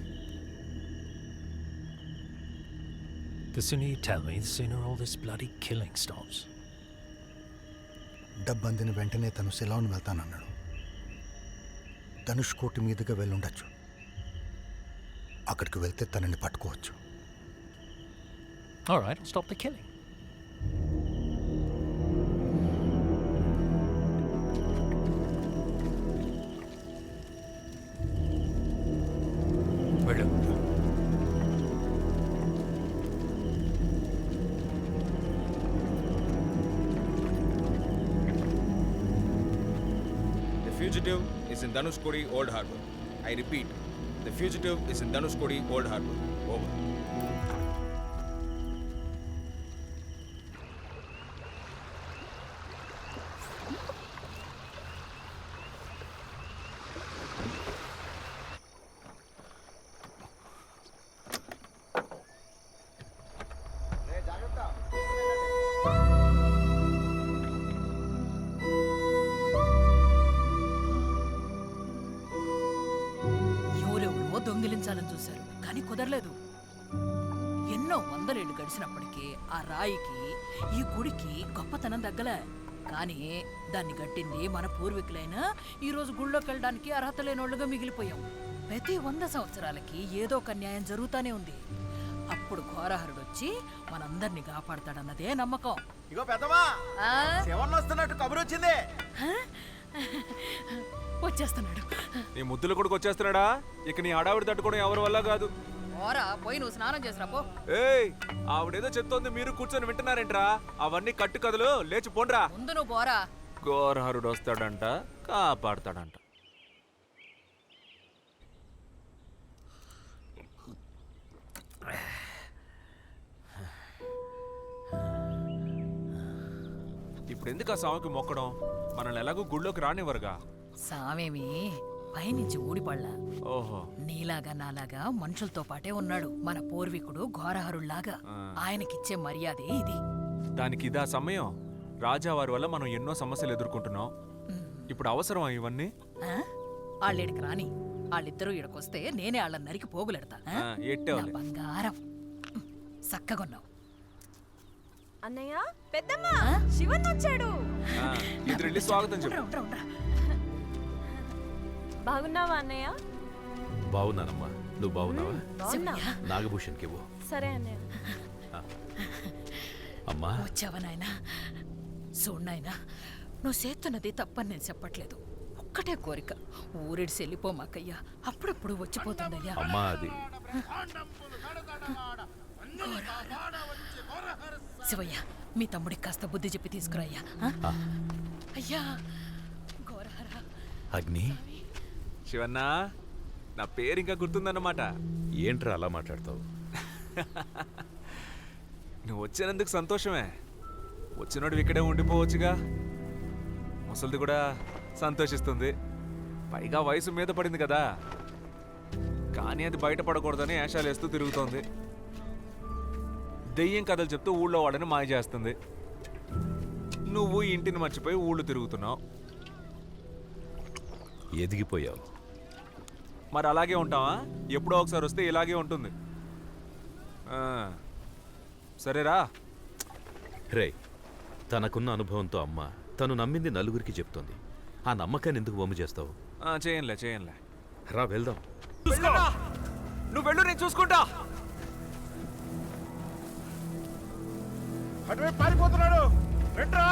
The sooner you tell me, the sooner all this bloody killing stops. డబ్బందిన వెంటనే తను సెలవును వెళ్తానన్నాడు. ధనుష్ కోటి మీదుగా వెళ్ళుండొచ్చు. అక్కడికి వెళ్తే తనని పట్టుకోవచ్చు. All right, I'll stop the killing. వెళ్ళు. The fugitive is in Dhanushkodi Old Harbour. I repeat, the fugitive is in Dhanushkodi Old Harbour. Over. ఎవరెవరో దొంగిలించాలని చూశారు, కానీ కుదరలేదు. ఎన్నో వందలేళ్లు గడిచినప్పటికీ ఆ రాయికి, ఈ గుడికి గొప్పతనం తగ్గలే. కానీ దాన్ని కట్టింది మన పూర్వీకులైన ఈరోజు గుళ్ళోకి వెళ్ళడానికి అర్హత లేనోళ్ళుగా మిగిలిపోయాం. ప్రతి 100 సంవత్సరాలకి ఏదో ఒక న్యాయం జరుగుతూనే ఉంది. అప్పుడు ఘోరహరుడు వచ్చి మనందరినీ కాపాడతాడన్నదే నమ్మకం. ఇగో పెద్దమా, శివన్న వస్తున్నట్టు కబురు వచ్చింది. వచ్చేస్తున్నాడు. నీ ముద్దుల కొడుకు వచ్చేస్తున్నాడా? ఇక నీ హడావిడి తట్టుకోవడం ఎవరి వల్ల కాదు. ఓరా పోయి నువ్వు స్నానం చేసిరా పో. ఏయ్, ఆవిడేదో చెప్తోంది, మీరు కూర్చొని వింటున్నారేంట్రా? అవన్నీ కట్టు కథలు, లేచి పోండ్రా. ముందు నువ్వు పోరా. ఘోరహరుడు వస్తాడంట, కాపాడతాడంట. ఇప్పుడు ఎందుకు ఆ సావుకి మొక్కడం? మనల్ని ఎలాగో గుళ్ళోకి రానివ్వరుగా. సామేమి పైనుంచి ఊడిపడ్లా. ఓహో, నీలాగా నాలాగా మనుషులతో పాటే ఉన్నాడు మన పూర్వీకుడు ఘోరహరుల్లాగా. ఆయనకిచ్చే మర్యాదే ఇది. దానికి ఇదా సమయం? రాజావారి వల్ల మనం ఎన్నో సమస్యలు ఎదుర్కొంటున్నాం. ఇప్పుడు అవసరమా ఇవన్నీ? వాళ్ళిడికి రాని, వాళ్ళిద్దరూ ఇడకొస్తే నేనే వాళ్ళని నరికి పోగులెడతా. ఎట్టావులే. నా బంగారం, సక్కగొన్నావు. అన్నయ్య, పెద్దమ్మ, శివన్ వచ్చాడు. ఎదురెళ్ళి స్వాగతం చెప్పు. బాగున్నావా అన్నయ్య? బాగున్నానమ్మా, నువ్వు బాగున్నావా? బాగున్నా. నాగభూషణ్కి ఇవ్వు. సరే అన్నయ్య. అమ్మా, వచ్చావా నాయనా? చూడ్నాయనా, నువ్వు చేస్తున్నది తప్పని నేను చెప్పట్లేదు. ఒక్కటే కోరిక, ఊరిడిసి వెళ్ళిపోమాకయ్యా. అప్పుడప్పుడు వచ్చిపోతుందయ్యా. అమ్మా అది శివయ్య, మీ తమ్ముడికి కాస్త బుద్ధి చెప్పి తీసుకురాయ్యా. అయ్యా ఘోరహర. అగ్ని, శివన్న, నా పేరు ఇంకా గుర్తుందన్నమాట. ఏంట్రా అలా మాట్లాడతావు? నువ్వు వచ్చినందుకు సంతోషమే. వచ్చినోడు ఇక్కడే ఉండిపోవచ్చుగా. ముసలిది కూడా సంతోషిస్తుంది. పైగా వయసు మీద పడింది కదా. కానీ అది బయటపడకూడదని ఏషాలు వేస్తూ తిరుగుతోంది. దెయ్యం కథలు చెప్తూ ఊళ్ళో వాడని మాయ చేస్తుంది. నువ్వు ఇంటిని మర్చిపోయి ఊళ్ళు తిరుగుతున్నావు. ఎదిగిపోయావు. మరి అలాగే ఉంటావా? ఎప్పుడో ఒకసారి వస్తే ఇలాగే ఉంటుంది. సరేరా. రే, తనకున్న అనుభవంతో అమ్మ తను నమ్మింది నలుగురికి చెప్తోంది. ఆ నమ్మకాన్ని ఎందుకు వమ్ము చేస్తావు? చేయంలే. రా వెళ్దాం. నువ్వు వెళ్ళు, నేను చూసుకుంటా. అటువైపు పారిపోతున్నాడు. రండ్రా.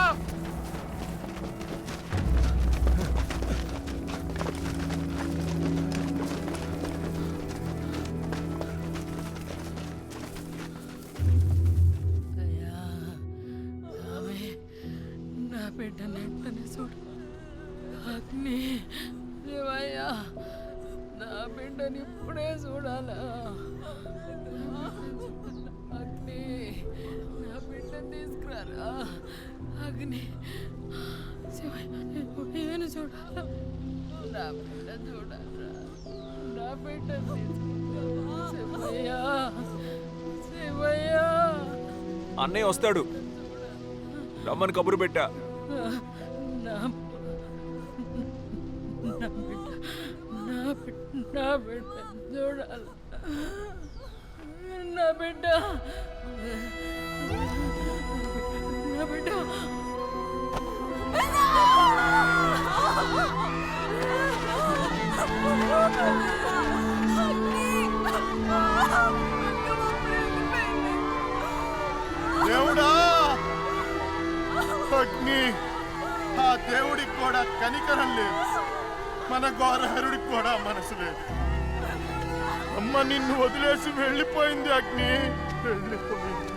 నా బిడ్డని వెంటనే చూడు. అగ్ని దేవయ్యా, నా బిడ్డని ఇప్పుడే చూడాలా. అగ్ని, నా బిడ్డని తీసుకురారా. అగ్ని నేను చూడాలా. నా బిడ్డ చూడాలా. నా బిడ్డని శివయ్యా, శివయ్యా. అన్నయ్య వస్తాడు, రమ్మని కబురు పెట్టా. నా బిడ్డ చూడాలి. నా బిడ్డ, నా బిడ్డ. దేవుడా, అగ్ని, ఆ దేవుడికి కూడా కనికరం లేదు. మన ఘోరహరుడికి కూడా మనసు లేదు. అమ్మ నిన్ను వదిలేసి వెళ్ళిపోయింది. అగ్ని వెళ్ళిపోయింది.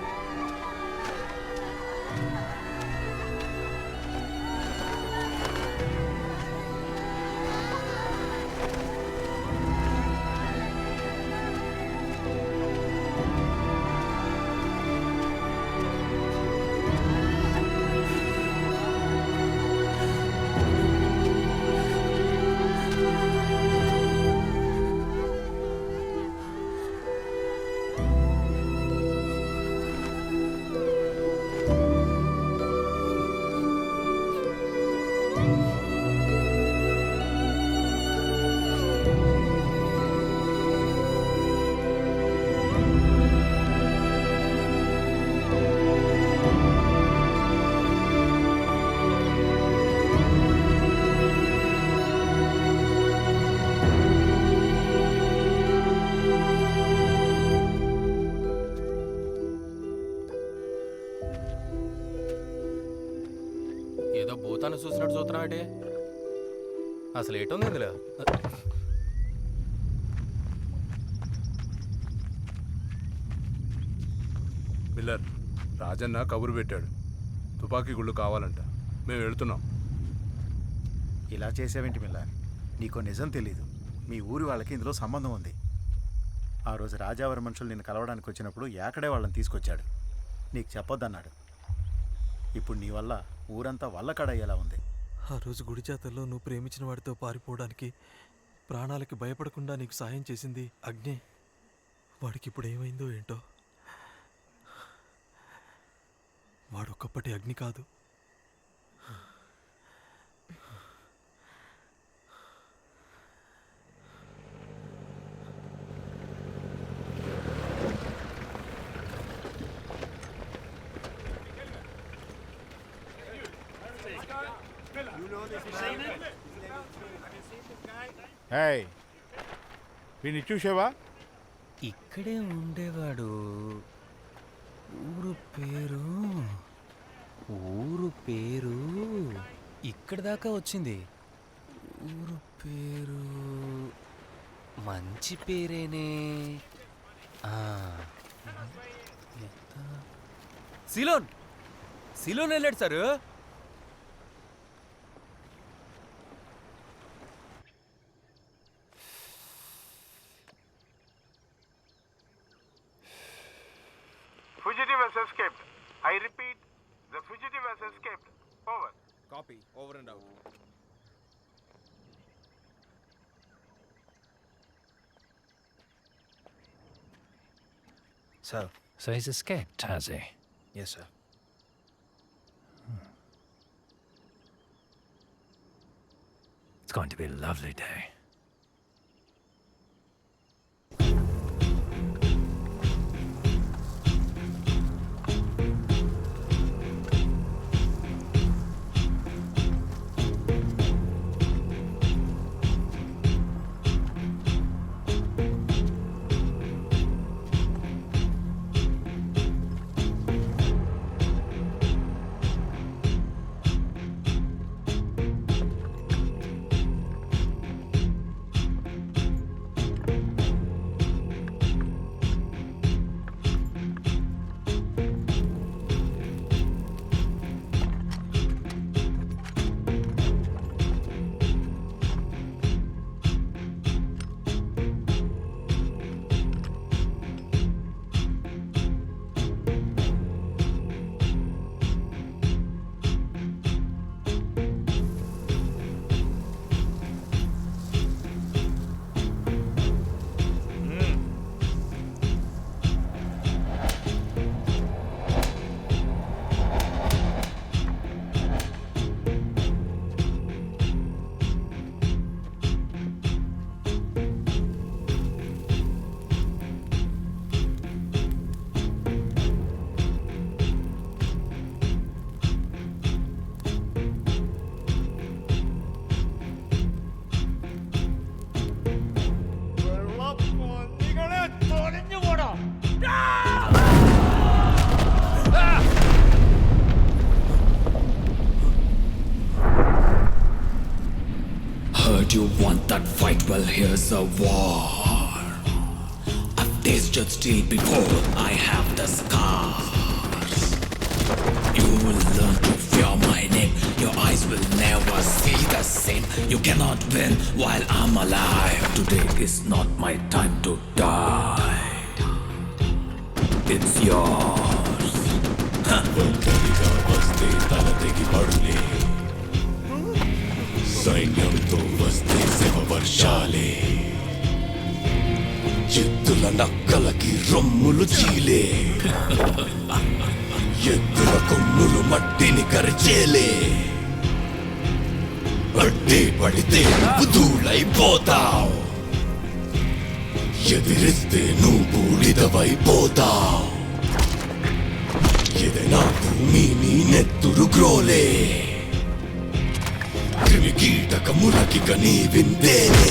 ఏదో భూతాన్ని చూసినట్టు చూస్తున్నావాటి? అసలు ఏటుంది ఇందులో? మిల్లర్, రాజన్న కబురు పెట్టాడు. తుపాకీ గుళ్ళు కావాలంట. మేము వెళుతున్నాం. ఇలా చేసావేంటి మిల్లర్? నీకో నిజం తెలీదు. మీ ఊరి వాళ్ళకి ఇందులో సంబంధం ఉంది. ఆ రోజు రాజావారి మనుషులు నిన్ను కలవడానికి వచ్చినప్పుడు ఏకడే వాళ్ళని తీసుకొచ్చాడు. నీకు చెప్పొద్దన్నాడు. ఇప్పుడు నీ వల్ల ఊరంతా వల్లకడయ్యేలా ఉంది. ఆ రోజు గుడి జాతరలో నువ్వు ప్రేమించిన వాడితో పారిపోవడానికి, ప్రాణాలకి భయపడకుండా నీకు సాయం చేసింది అగ్ని. వాడికి ఇప్పుడు ఏమైందో ఏంటో. వాడొక్కప్పటి అగ్ని కాదు. వీడిని చూసావా? ఇక్కడే ఉండేవాడు. ఊరు పేరు ఇక్కడ దాకా వచ్చింది. ఊరు పేరు మంచి పేరేనే. సిలోన్ వెళ్ళాడు sir. Fugitive has escaped. I repeat, the fugitive has escaped. Over. Copy. Over and out. Fugitive has escaped. I repeat, the fugitive has escaped. Over. Copy. Over and out. sir. So he's escaped, has he? Yes, sir. It's going to be a lovely day. Heard you want that fight, well here's a war. I've tasted steel before, I have the scars. You will learn to fear my name, your eyes will never see the same. You cannot win while I'm alive. Today is not my time to die. It's yours. సైన్యంతో వస్తే శవ వర్షాలే చిత్తుల నక్కలకి రొమ్ములు చీలే ఎద్దుల కొమ్ములు మట్టిని కరిచేలే అడ్డే పడితే బుధులైపోతావు ఎదిరిస్తే నువ్వు బూడిదవైపోతావు ఏదైనా భూమి నీ నెత్తురు గ్రోలే కీటకములకి కనీ విందేనే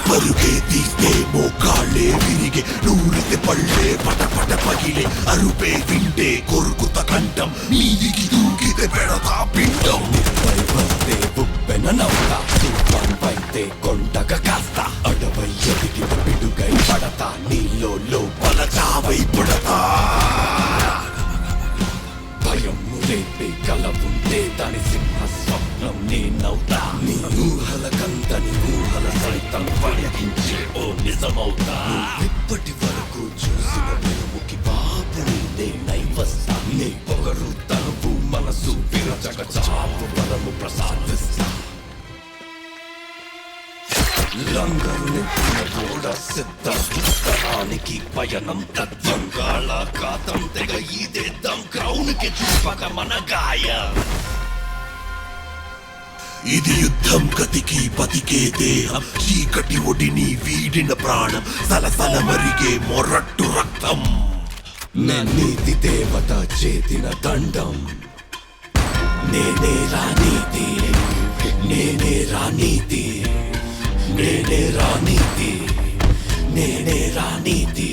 పరుగే తీస్తే మోకాళ్ళే విరిగే నూరితే పళ్ళే పటపట పగిలే అరుపే వింటే కొరుకుత కంఠం మీదికి దూకితే పెడతా పిండం పై వస్తే ఉప్పెన నవ్వుతా తుఫాన్ పైతే కొండగ కాస్తా అడవై ఎదిగి పిడుగై పడతా నీలో లోపల చావై పడతా భయం రేపే కలవుంటే దాని సింహ స్వప్నం నేనవుతా నీ ఊహలకంతని ఊహల సైతం పలికించే ఓ నిజమవుతా ఇప్పటి వరకు చూసిన వెలుగుకి బాబు నేనై వస్తా నీ పొగరు తలుపు మనసు విరచక చాపు బలము ప్రసాదిస్తా లంగరు కూడా సిద్ధ ఉత్తరానికి పయనం తత్వం కాతం తెగ ఈదేద్దాం క్రౌన్కి చూపక మన గాయం ఇది యుద్ధం కతికి బతికే దేహం చీకటి ఒడిని వీడిన ప్రాణం సలసల మరిగే మొరట్టు రక్తం నీతి దేవత చేతిన దండం నేనే రానీతి నేనే రానీతి నేనే రానీతి నేనే రానీతి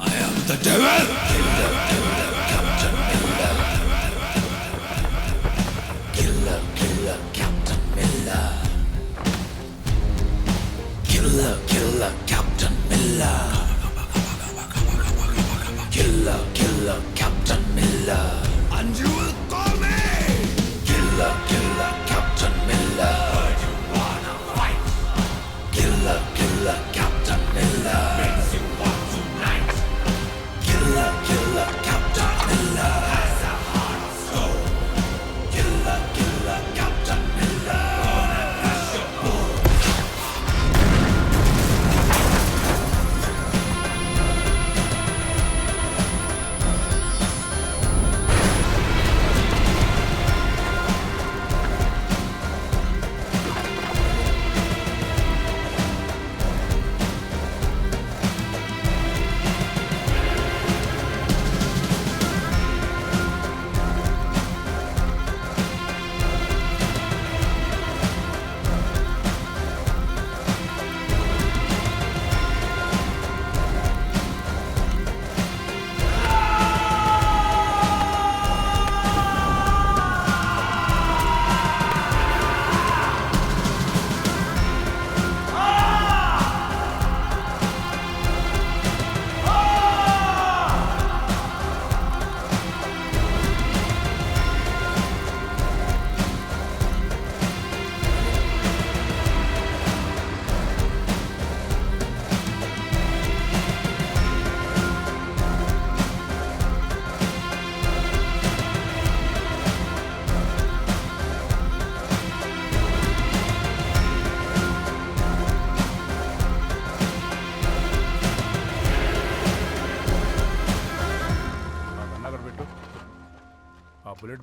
I am the devil! Killer, killer, Captain Miller. Killer, killer, Captain Miller. Killer, killer, Captain Miller. And you will call me! Killer, killer, Captain Miller. Killer, killer, Captain Miller. Brings you one tonight. Killer, killer, Captain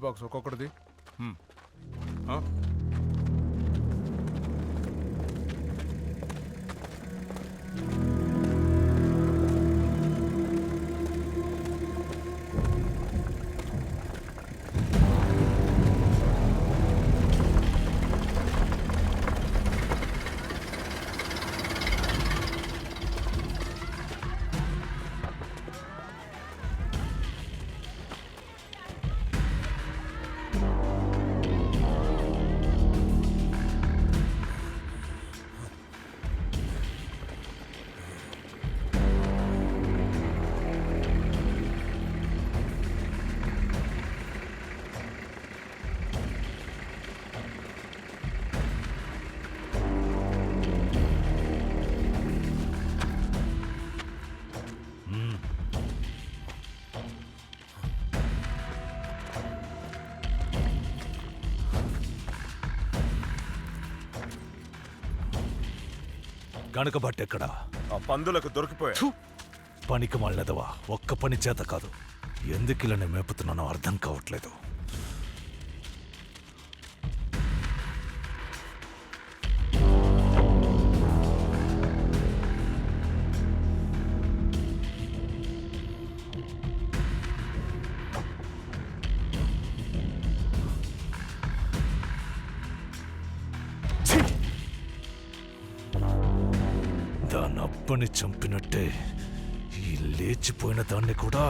box ఒక్కొక్కటిది. గనక బట్టెక్కడా? ఆ పందులకు దొరికిపోయా. పనికి మళ్ళదవా, ఒక్క పని చేత కాదు. ఎందుకు ఇలా నేను మేపుతున్నానో అర్థం కావట్లేదు. దాన్ని అప్పని చంపినట్టే ఈ లేచిపోయిన దాన్ని కూడా.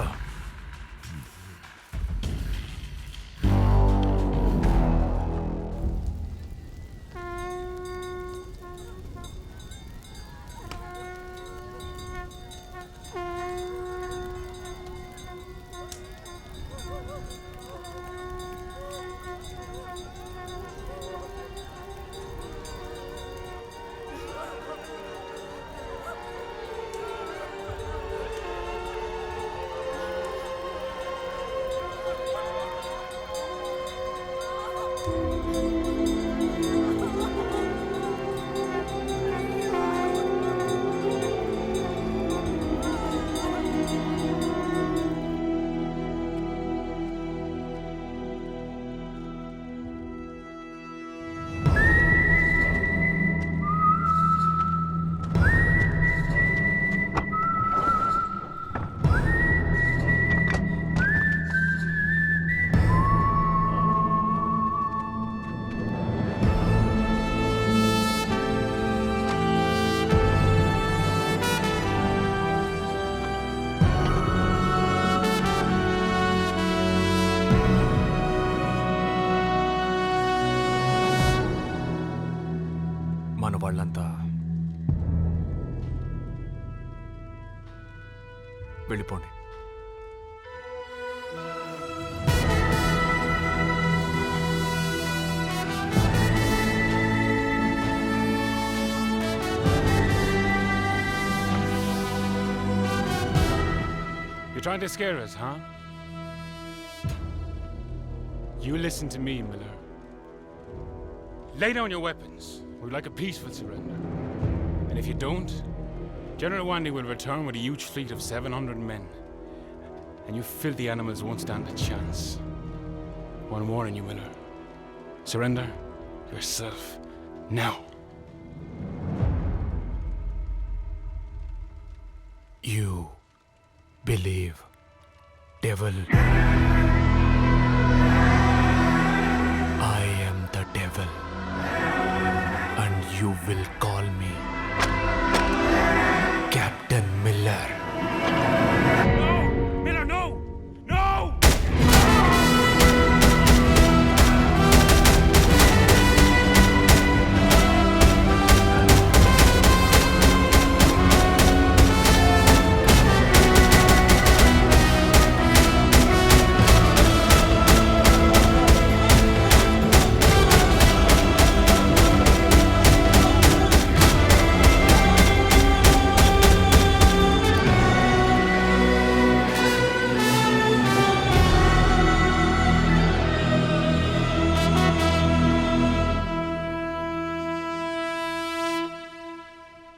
మన వాళ్ళంతా వెళ్ళిపోండి. You're trying to scare us, huh? You listen to me, Miller. Lay down your weapons. We'd like a peaceful surrender. And if you don't, General Wandy will return with a huge fleet of 700 men. And you filthy animals won't stand a chance. One warning you, Miller. Surrender yourself now. You believe, devil. I am the devil. And you will call me Captain Miller. No! Miller, no! No!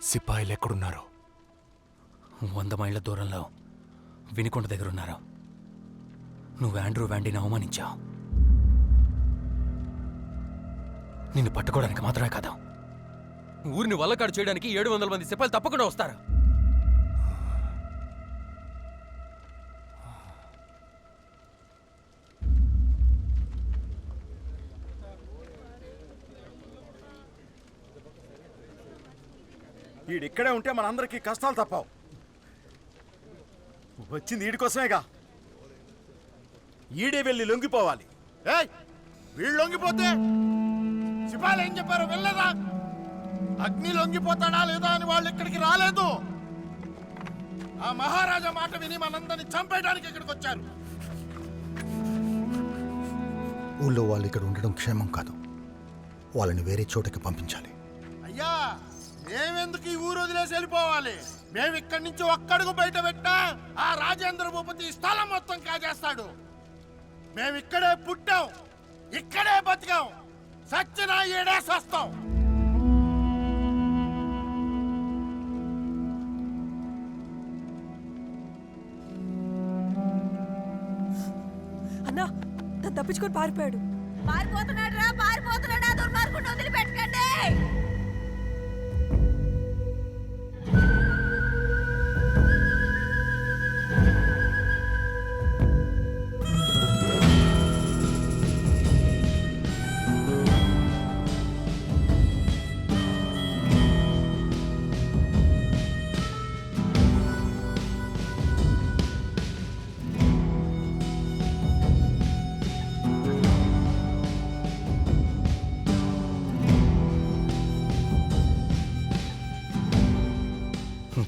సిపాయిలు ఎక్కడున్నారు? 100 మైళ్ళ దూరంలో వినికొండ దగ్గర ఉన్నారు. నువ్వు ఆండ్రూ వ్యాండీని అవమానించావు. నిన్ను పట్టుకోవడానికి మాత్రమే కాదు, ఊరిని వల్లకాడు చేయడానికి 700 మంది సిపాయిలు తప్పకుండా వస్తారు. ఈడిక్కడే ఉంటే మనందరికీ కష్టాలు తప్పవు. వచ్చింది ఈడి కోసమేగా. ఈడే వెళ్ళి లొంగిపోవాలి. ఏయ్, వీళ్ళు లొంగిపోతే సిపాయిలు ఏం చెప్పారు? వెళ్ళదా? అగ్ని లొంగిపోతాడా లేదా అని వాళ్ళు ఇక్కడికి రాలేదు. ఆ మహారాజా మాట విని మనందరిని చంపేయడానికి ఇక్కడికి వచ్చారు. ఊళ్ళో వాళ్ళు ఇక్కడ ఉండడం క్షేమం కాదు. వాళ్ళని వేరే చోటకి పంపించాలి. అయ్యా, మేమెందుకు ఈ ఊరు వదిలేసి వెళ్ళిపోవాలి? మేము ఇక్కడి నుంచి ఒక్కడుగు బయట పెట్టా ఆ రాజేంద్ర భూపతి స్థలం మొత్తం కాజేస్తాడు. మేము ఇక్కడే పుట్టాం, ఇక్కడే బతికాం, సచ్చినా ఈడే సస్తాం. అన్నా, తను తప్పించుకొని పారిపోయాడు. పారిపోతున్నాడు రా, పారిపోతున్నాడు. ఆ దుర్మార్గుడిని వదిలిపెట్టకండి.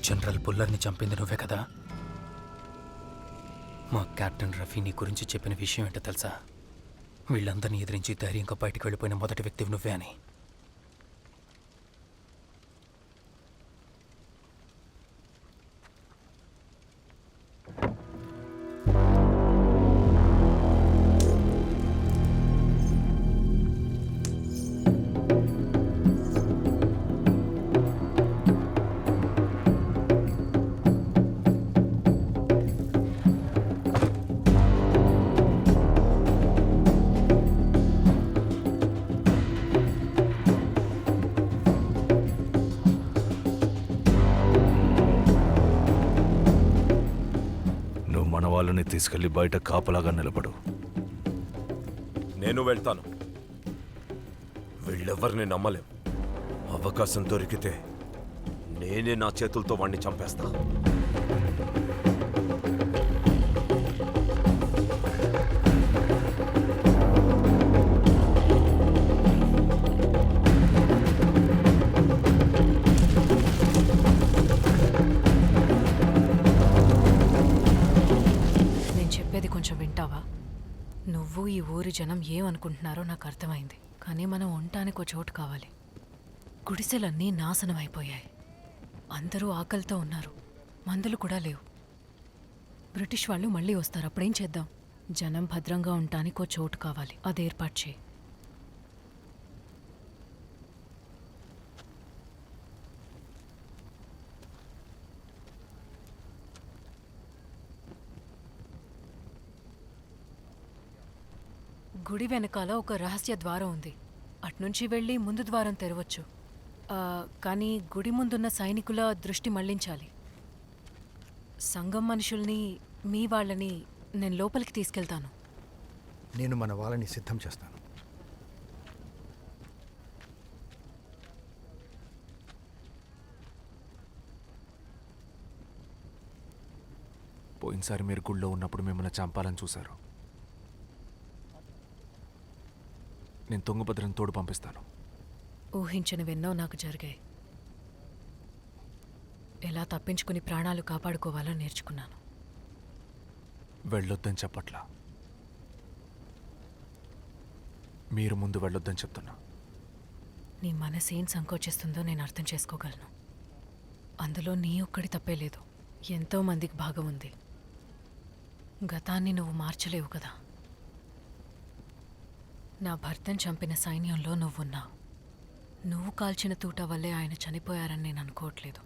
జనరల్ బుల్లర్ని చంపింది నువ్వే కదా? మా కెప్టెన్ రఫీ నీ గురించి చెప్పిన విషయం ఏంటో తెలుసా? వీళ్ళందరినీ ఎదిరించి ధైర్యంగా బయటకు వెళ్ళిపోయిన మొదటి వ్యక్తివి నువ్వే అని. వాళ్ళని తీసుకెళ్లి బయట కాపలాగా నిలబడు. నేను వెళ్తాను. వీళ్ళెవ్వరిని నమ్మలేం. అవకాశం దొరికితే నేనే నా చేతులతో వాణ్ణి చంపేస్తా. కొంచెం వింటావా? నువ్వు ఈ ఊరి జనం ఏమనుకుంటున్నారో నాకు అర్థమైంది. కానీ మనం ఉండటానికి ఒక చోటు కావాలి. గుడిసెలన్నీ నాశనం అయిపోయాయి. అందరూ ఆకలితో ఉన్నారు. మందులు కూడా లేవు. బ్రిటిష్ వాళ్ళు మళ్ళీ వస్తారు. అప్పుడేం చేద్దాం? జనం భద్రంగా ఉండటానికి ఒక చోటు కావాలి. అది ఏర్పాటు చేయి. గుడి వెనకాల ఒక రహస్య ద్వారం ఉంది. అట్నుంచి వెళ్ళి ముందు ద్వారం తెరవచ్చు. కానీ గుడి ముందున్న సైనికుల దృష్టి మళ్లించాలి. సంఘం మనుషుల్ని, మీ వాళ్ళని నేను లోపలికి తీసుకెళ్తాను. నేను మన వాళ్ళని సిద్ధం చేస్తాను. పోయినసారి మీరు గుళ్ళో ఉన్నప్పుడు మిమ్మల్ని చంపాలని చూశారు. నేను తుంగభద్రను తోడు పంపిస్తాను. ఊహించనివెన్నో నాకు జరిగాయి. ఎలా తప్పించుకుని ప్రాణాలు కాపాడుకోవాలో నేర్చుకున్నాను. వెళ్ళొద్దని చెప్పట్లా, మీరు ముందు వెళ్ళొద్దని చెప్తున్నా. నీ మనసేం సంకోచిస్తుందో నేను అర్థం చేసుకోగలను. అందులో నీ ఒక్కడి తప్పే లేదు. ఎంతో మందికి భాగం ఉంది. గతాన్ని నువ్వు మార్చలేవు కదా. నా భర్తను చంపిన సైన్యంలో నువ్వున్నావు. నువ్వు కాల్చిన తూట వల్లే ఆయన చనిపోయారని నేను అనుకోవట్లేదు.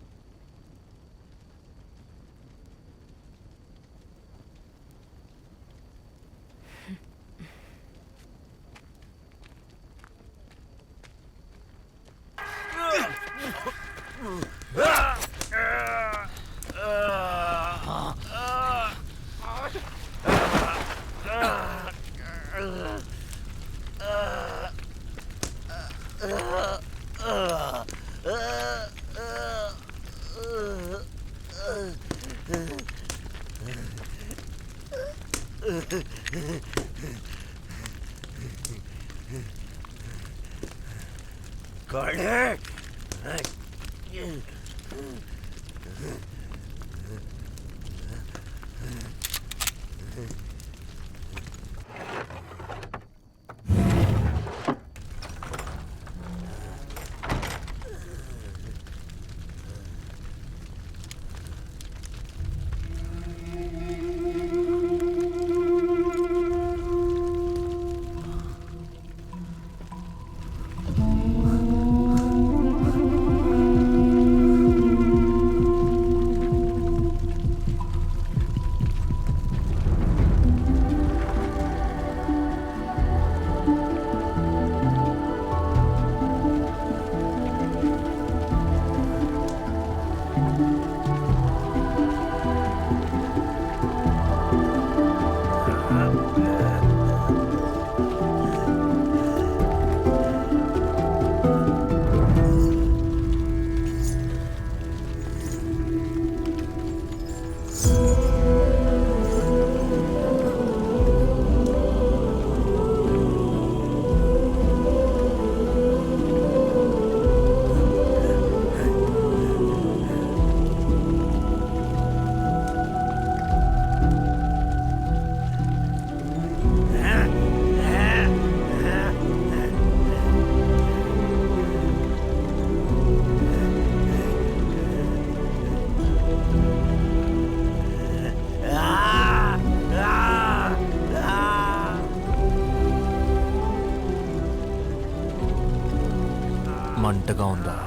మంటగా ఉందా?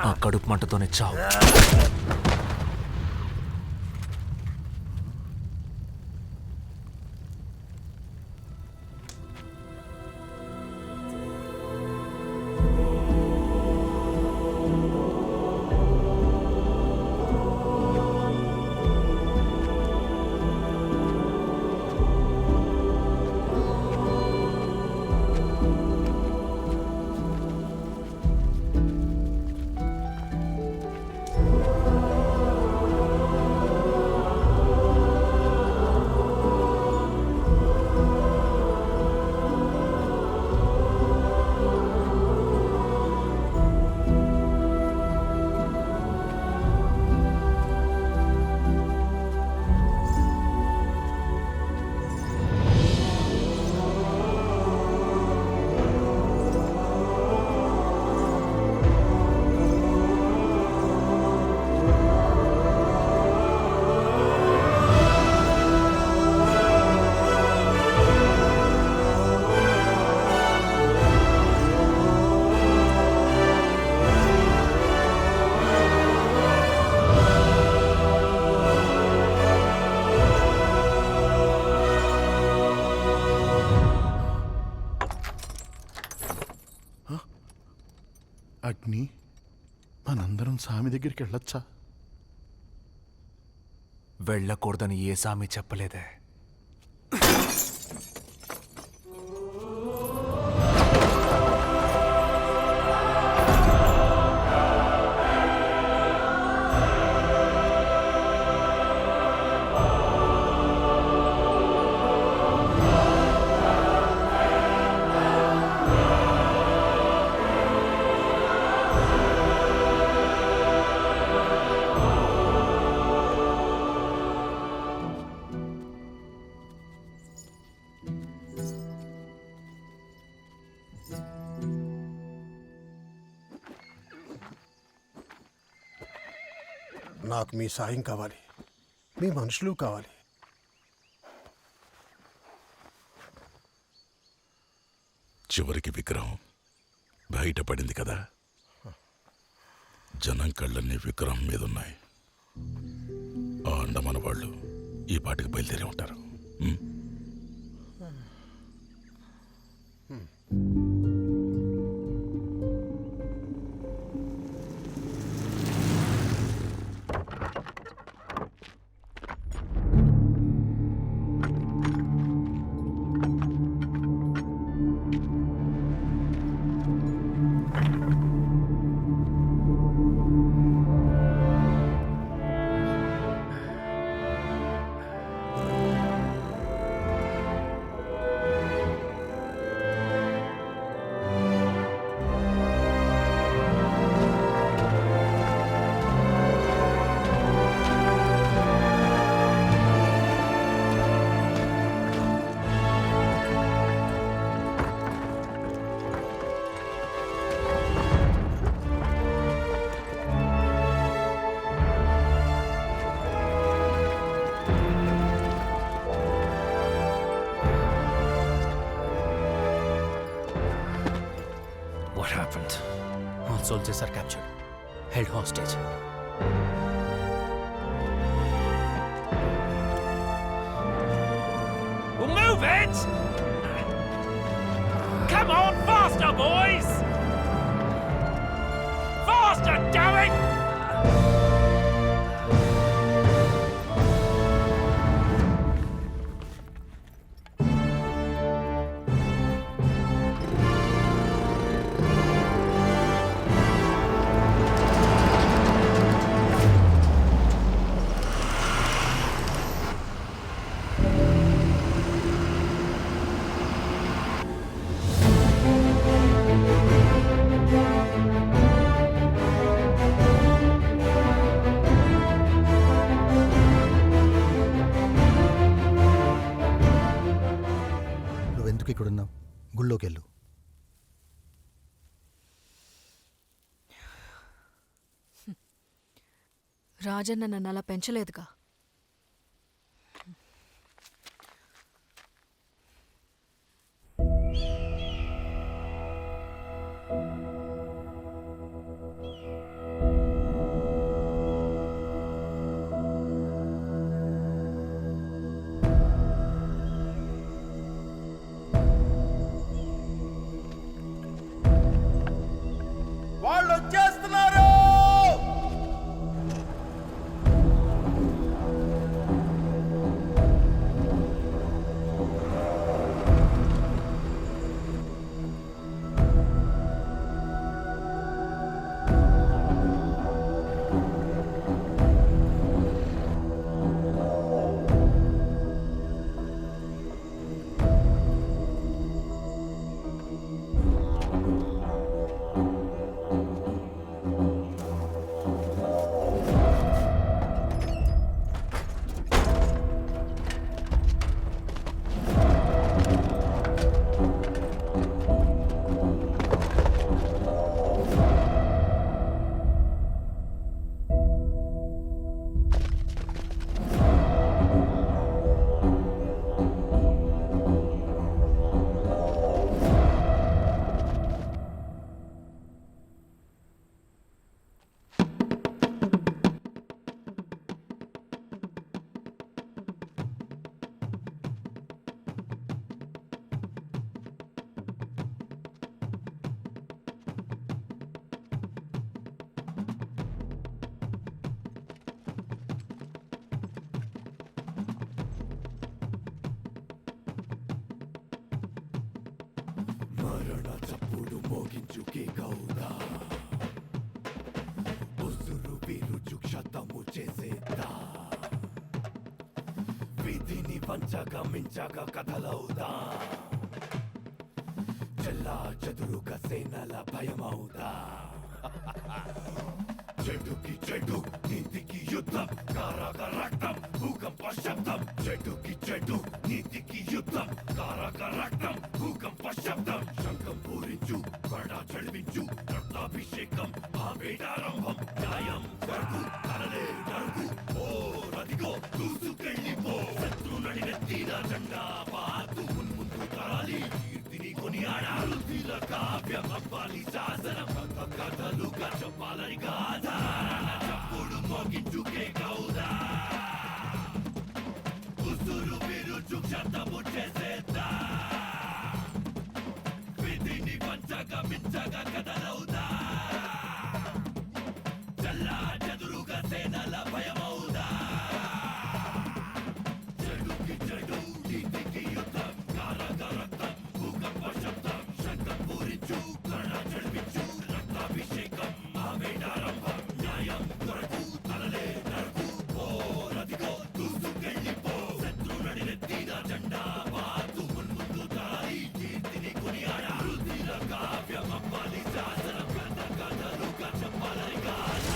ఆ కడుపు మంటతోనే చావు. అగ్ని, మనందరం స్వామి దగ్గరికి వెళ్ళొచ్చా? వెళ్ళకూడదని ఏ సామి చెప్పలేదే. నాకు మీ సాయం కావాలి, మీ మనుషులు కావాలి. చివరికి విగ్రహం బయటపడింది కదా. జనం కళ్ళన్నీ విగ్రహం మీదున్నాయి. ఆ అండమన వాళ్ళు ఈ పాటికి బయలుదేరి ఉంటారు. soldiers are captured, held hostage. Well, move it! Come on, faster, boys! Faster, damn it! నువ్వెందుకు ఇక్కడున్నావు? గుళ్ళోకి వెళ్ళు. రాజన్న నన్ను అలా పెంచలేదుగా. వాళ్ళు వచ్చేస్తున్నారు. మరణ చప్పుడు మోగించు కేకవుదా, ఉసురు విరుచు క్షతము చేసేద్దా, విధిని వంచగా మించగా కథలవుదా, చెల్లా చెదురుగా సేనల భయమవుదా. చెడుకి చెడు, నీతికి యుద్ధం, కారాగ రక్తం, భూకంప శబ్దం. చెడుకి చెడు, నీతికి యుద్ధం, కారాగ రక్తం, భూకంప శబ్దం. శంఖం పూరించు, పడా చడివించు, రక్తాభిషేకం, ఆ వేడారంభం. న్యాయం కొరకు తనలే నరుగు, ఓ నదిగో దూసుకెళ్ళిపో. శత్రు నడినెత్తిన జెండా పాతు మున్ముందు తరాలి, కీర్తిని కొనియాడారు. తీల కావ్యం అవ్వాలి శాసనం, కథలుగా చెప్పాలని గాథ. చప్పుడు మోగించు కేకవుదా, ఉసురు విరుచు క్షతము చేసేద్దా, విధిని వంచగా మించగా కథలవుదా, చల్లా చెదురుగా సేనల భయమవుదా. చెడుకి చెడు, నీతికి యుద్ధం, కారాగ రక్తం, భూకంప శబ్దం. శంఖం పూరించు, కరణ చడిపించు, రక్తాభిషేకం, ఆ వేడారంభం. న్యాయం కొరకు తనలే నరుగు, ఓ నదిగో దూసుకెళ్ళిపో. శత్రు నడినెత్తిన జెండా పాతు మున్ముందు తరాలి, కీర్తిని కొనియాడారు. తీర కావ్యం అవ్వాలి శాసనం, కథలుగా చెప్పాలని గాథ.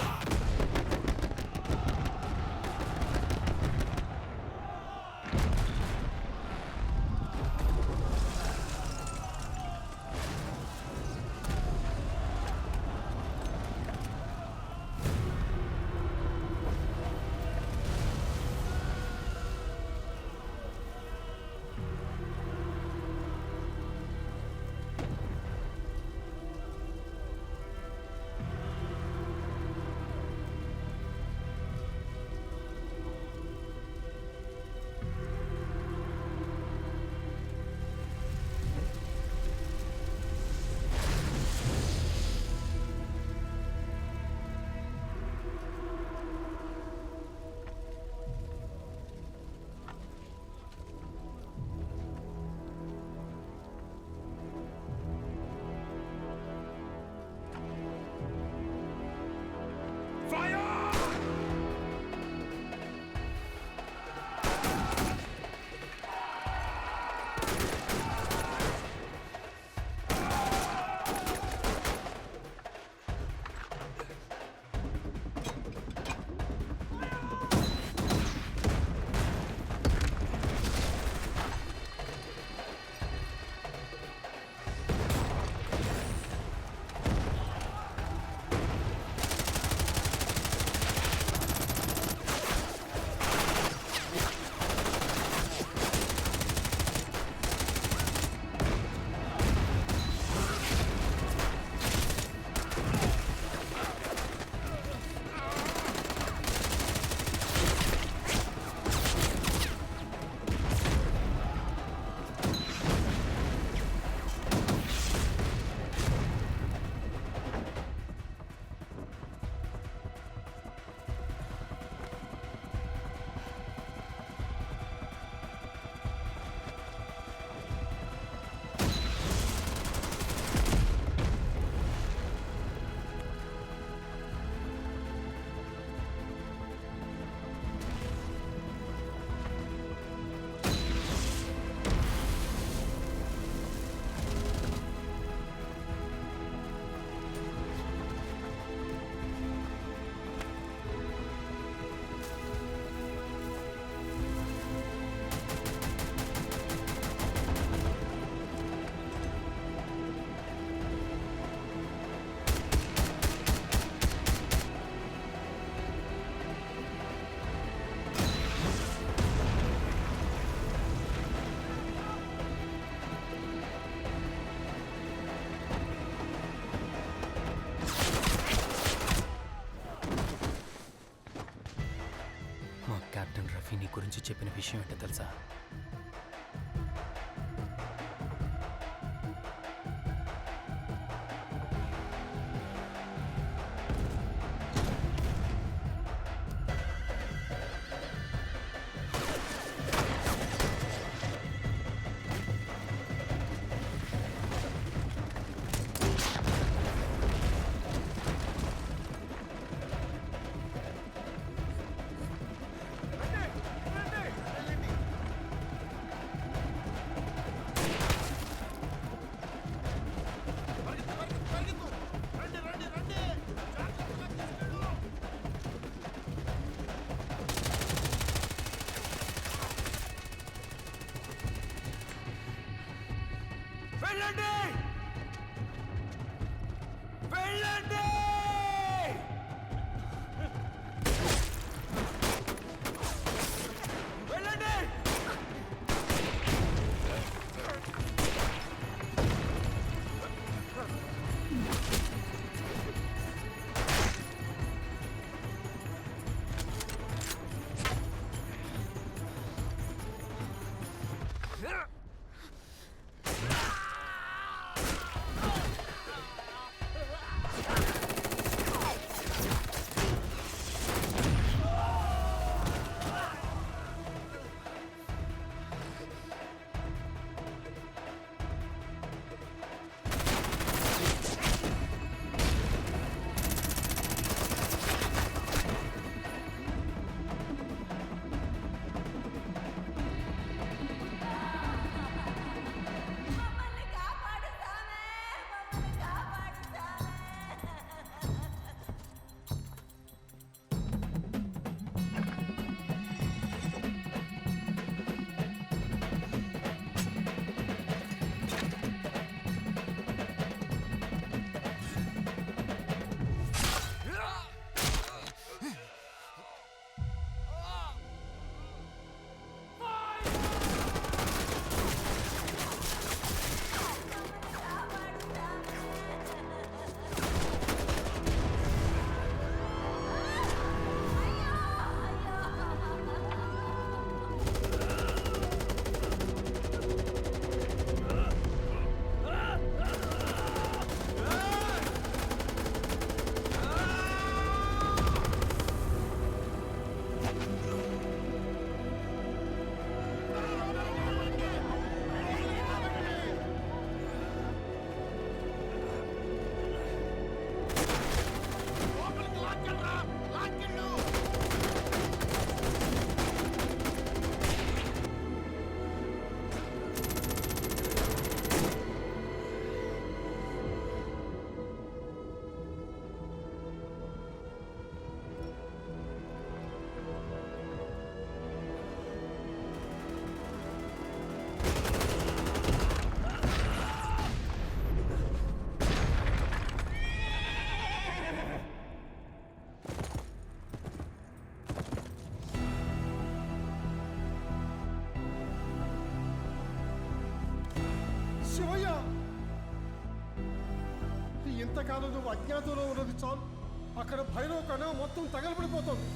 విషయం ఏంటో తెలుసా? వెళ్ళండి వెళ్ళండి వెళ్ళండి శివయ్య, ఇంతకాలం నువ్వు అజ్ఞాతంలో ఉన్నది చాలు. అక్కడ భైరవ కణ మొత్తం తగలబడిపోతుంది.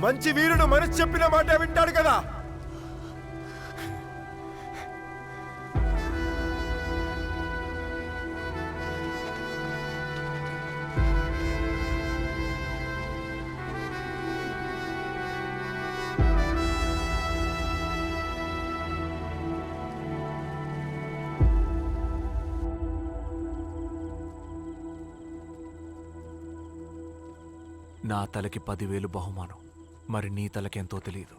మంచి వీరుడు మనసు చెప్పిన మాట వింటాడు కదా. నా తలకి 10,000 బహుమానం, మరి నీ తలకెంతో తెలియదు.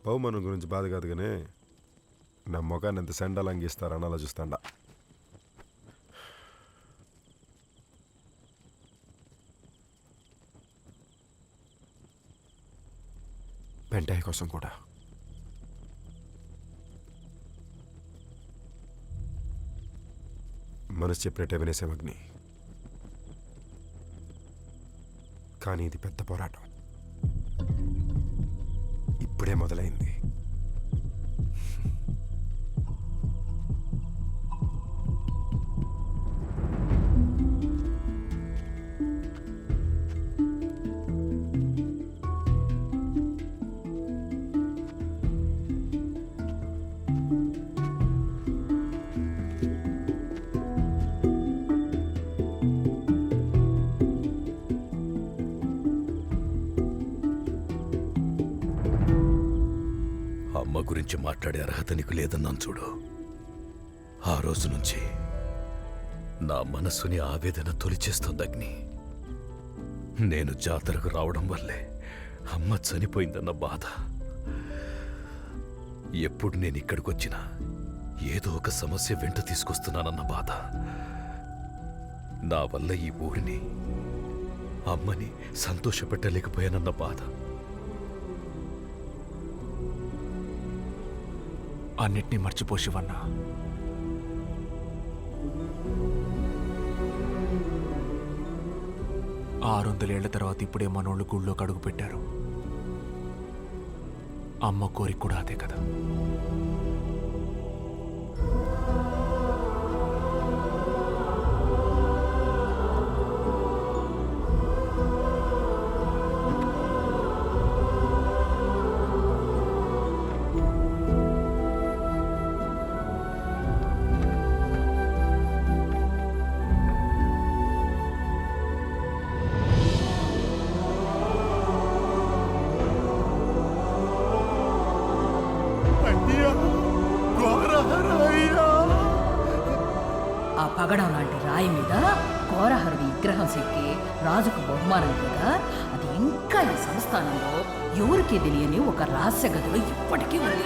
బహుమానం గురించి బాధ కాదు కానీ నా మొఖాన్ని ఎంత సెండాలంగిస్తారని ఆలోచిస్తాండా. వెంటయ్య కోసం కూడా. మనసు చెప్పినట్టే వినేసాం అగ్ని. కానీ ఇది పెద్ద పోరాటం ఇప్పుడే మొదలైంది. అమ్మ గురించి మాట్లాడే అర్హత నీకు లేదన్నాను చూడు. ఆ రోజు నుంచి నా మనస్సుని ఆవేదన తొలిచేస్తోంది అగ్ని. నేను జాతరకు రావడం వల్లే అమ్మ చనిపోయిందన్న బాధ. ఎప్పుడు నేను ఇక్కడికొచ్చినా ఏదో ఒక సమస్య వెంట తీసుకొస్తున్నానన్న బాధ. నా వల్ల ఈ ఊరిని, అమ్మని సంతోషపెట్టలేకపోయానన్న బాధ. అన్నిటినీ మర్చిపో శివన్న. ఆ 600 ఏళ్ల తర్వాత ఇప్పుడే మనోళ్ళు గుళ్ళోకి అడుగు పెట్టారు. అమ్మ కోరిక కూడా అదే కదా. ఆ పగడం లాంటి రాయి మీద కోరహరుడి విగ్రహం చెక్కి రాజుకు బహుమానం కూడా. అది ఇంకా ఈ సంస్థానంలో ఎవరికీ తెలియని ఒక రహస్య గదిలో ఇప్పటికీ ఉంది.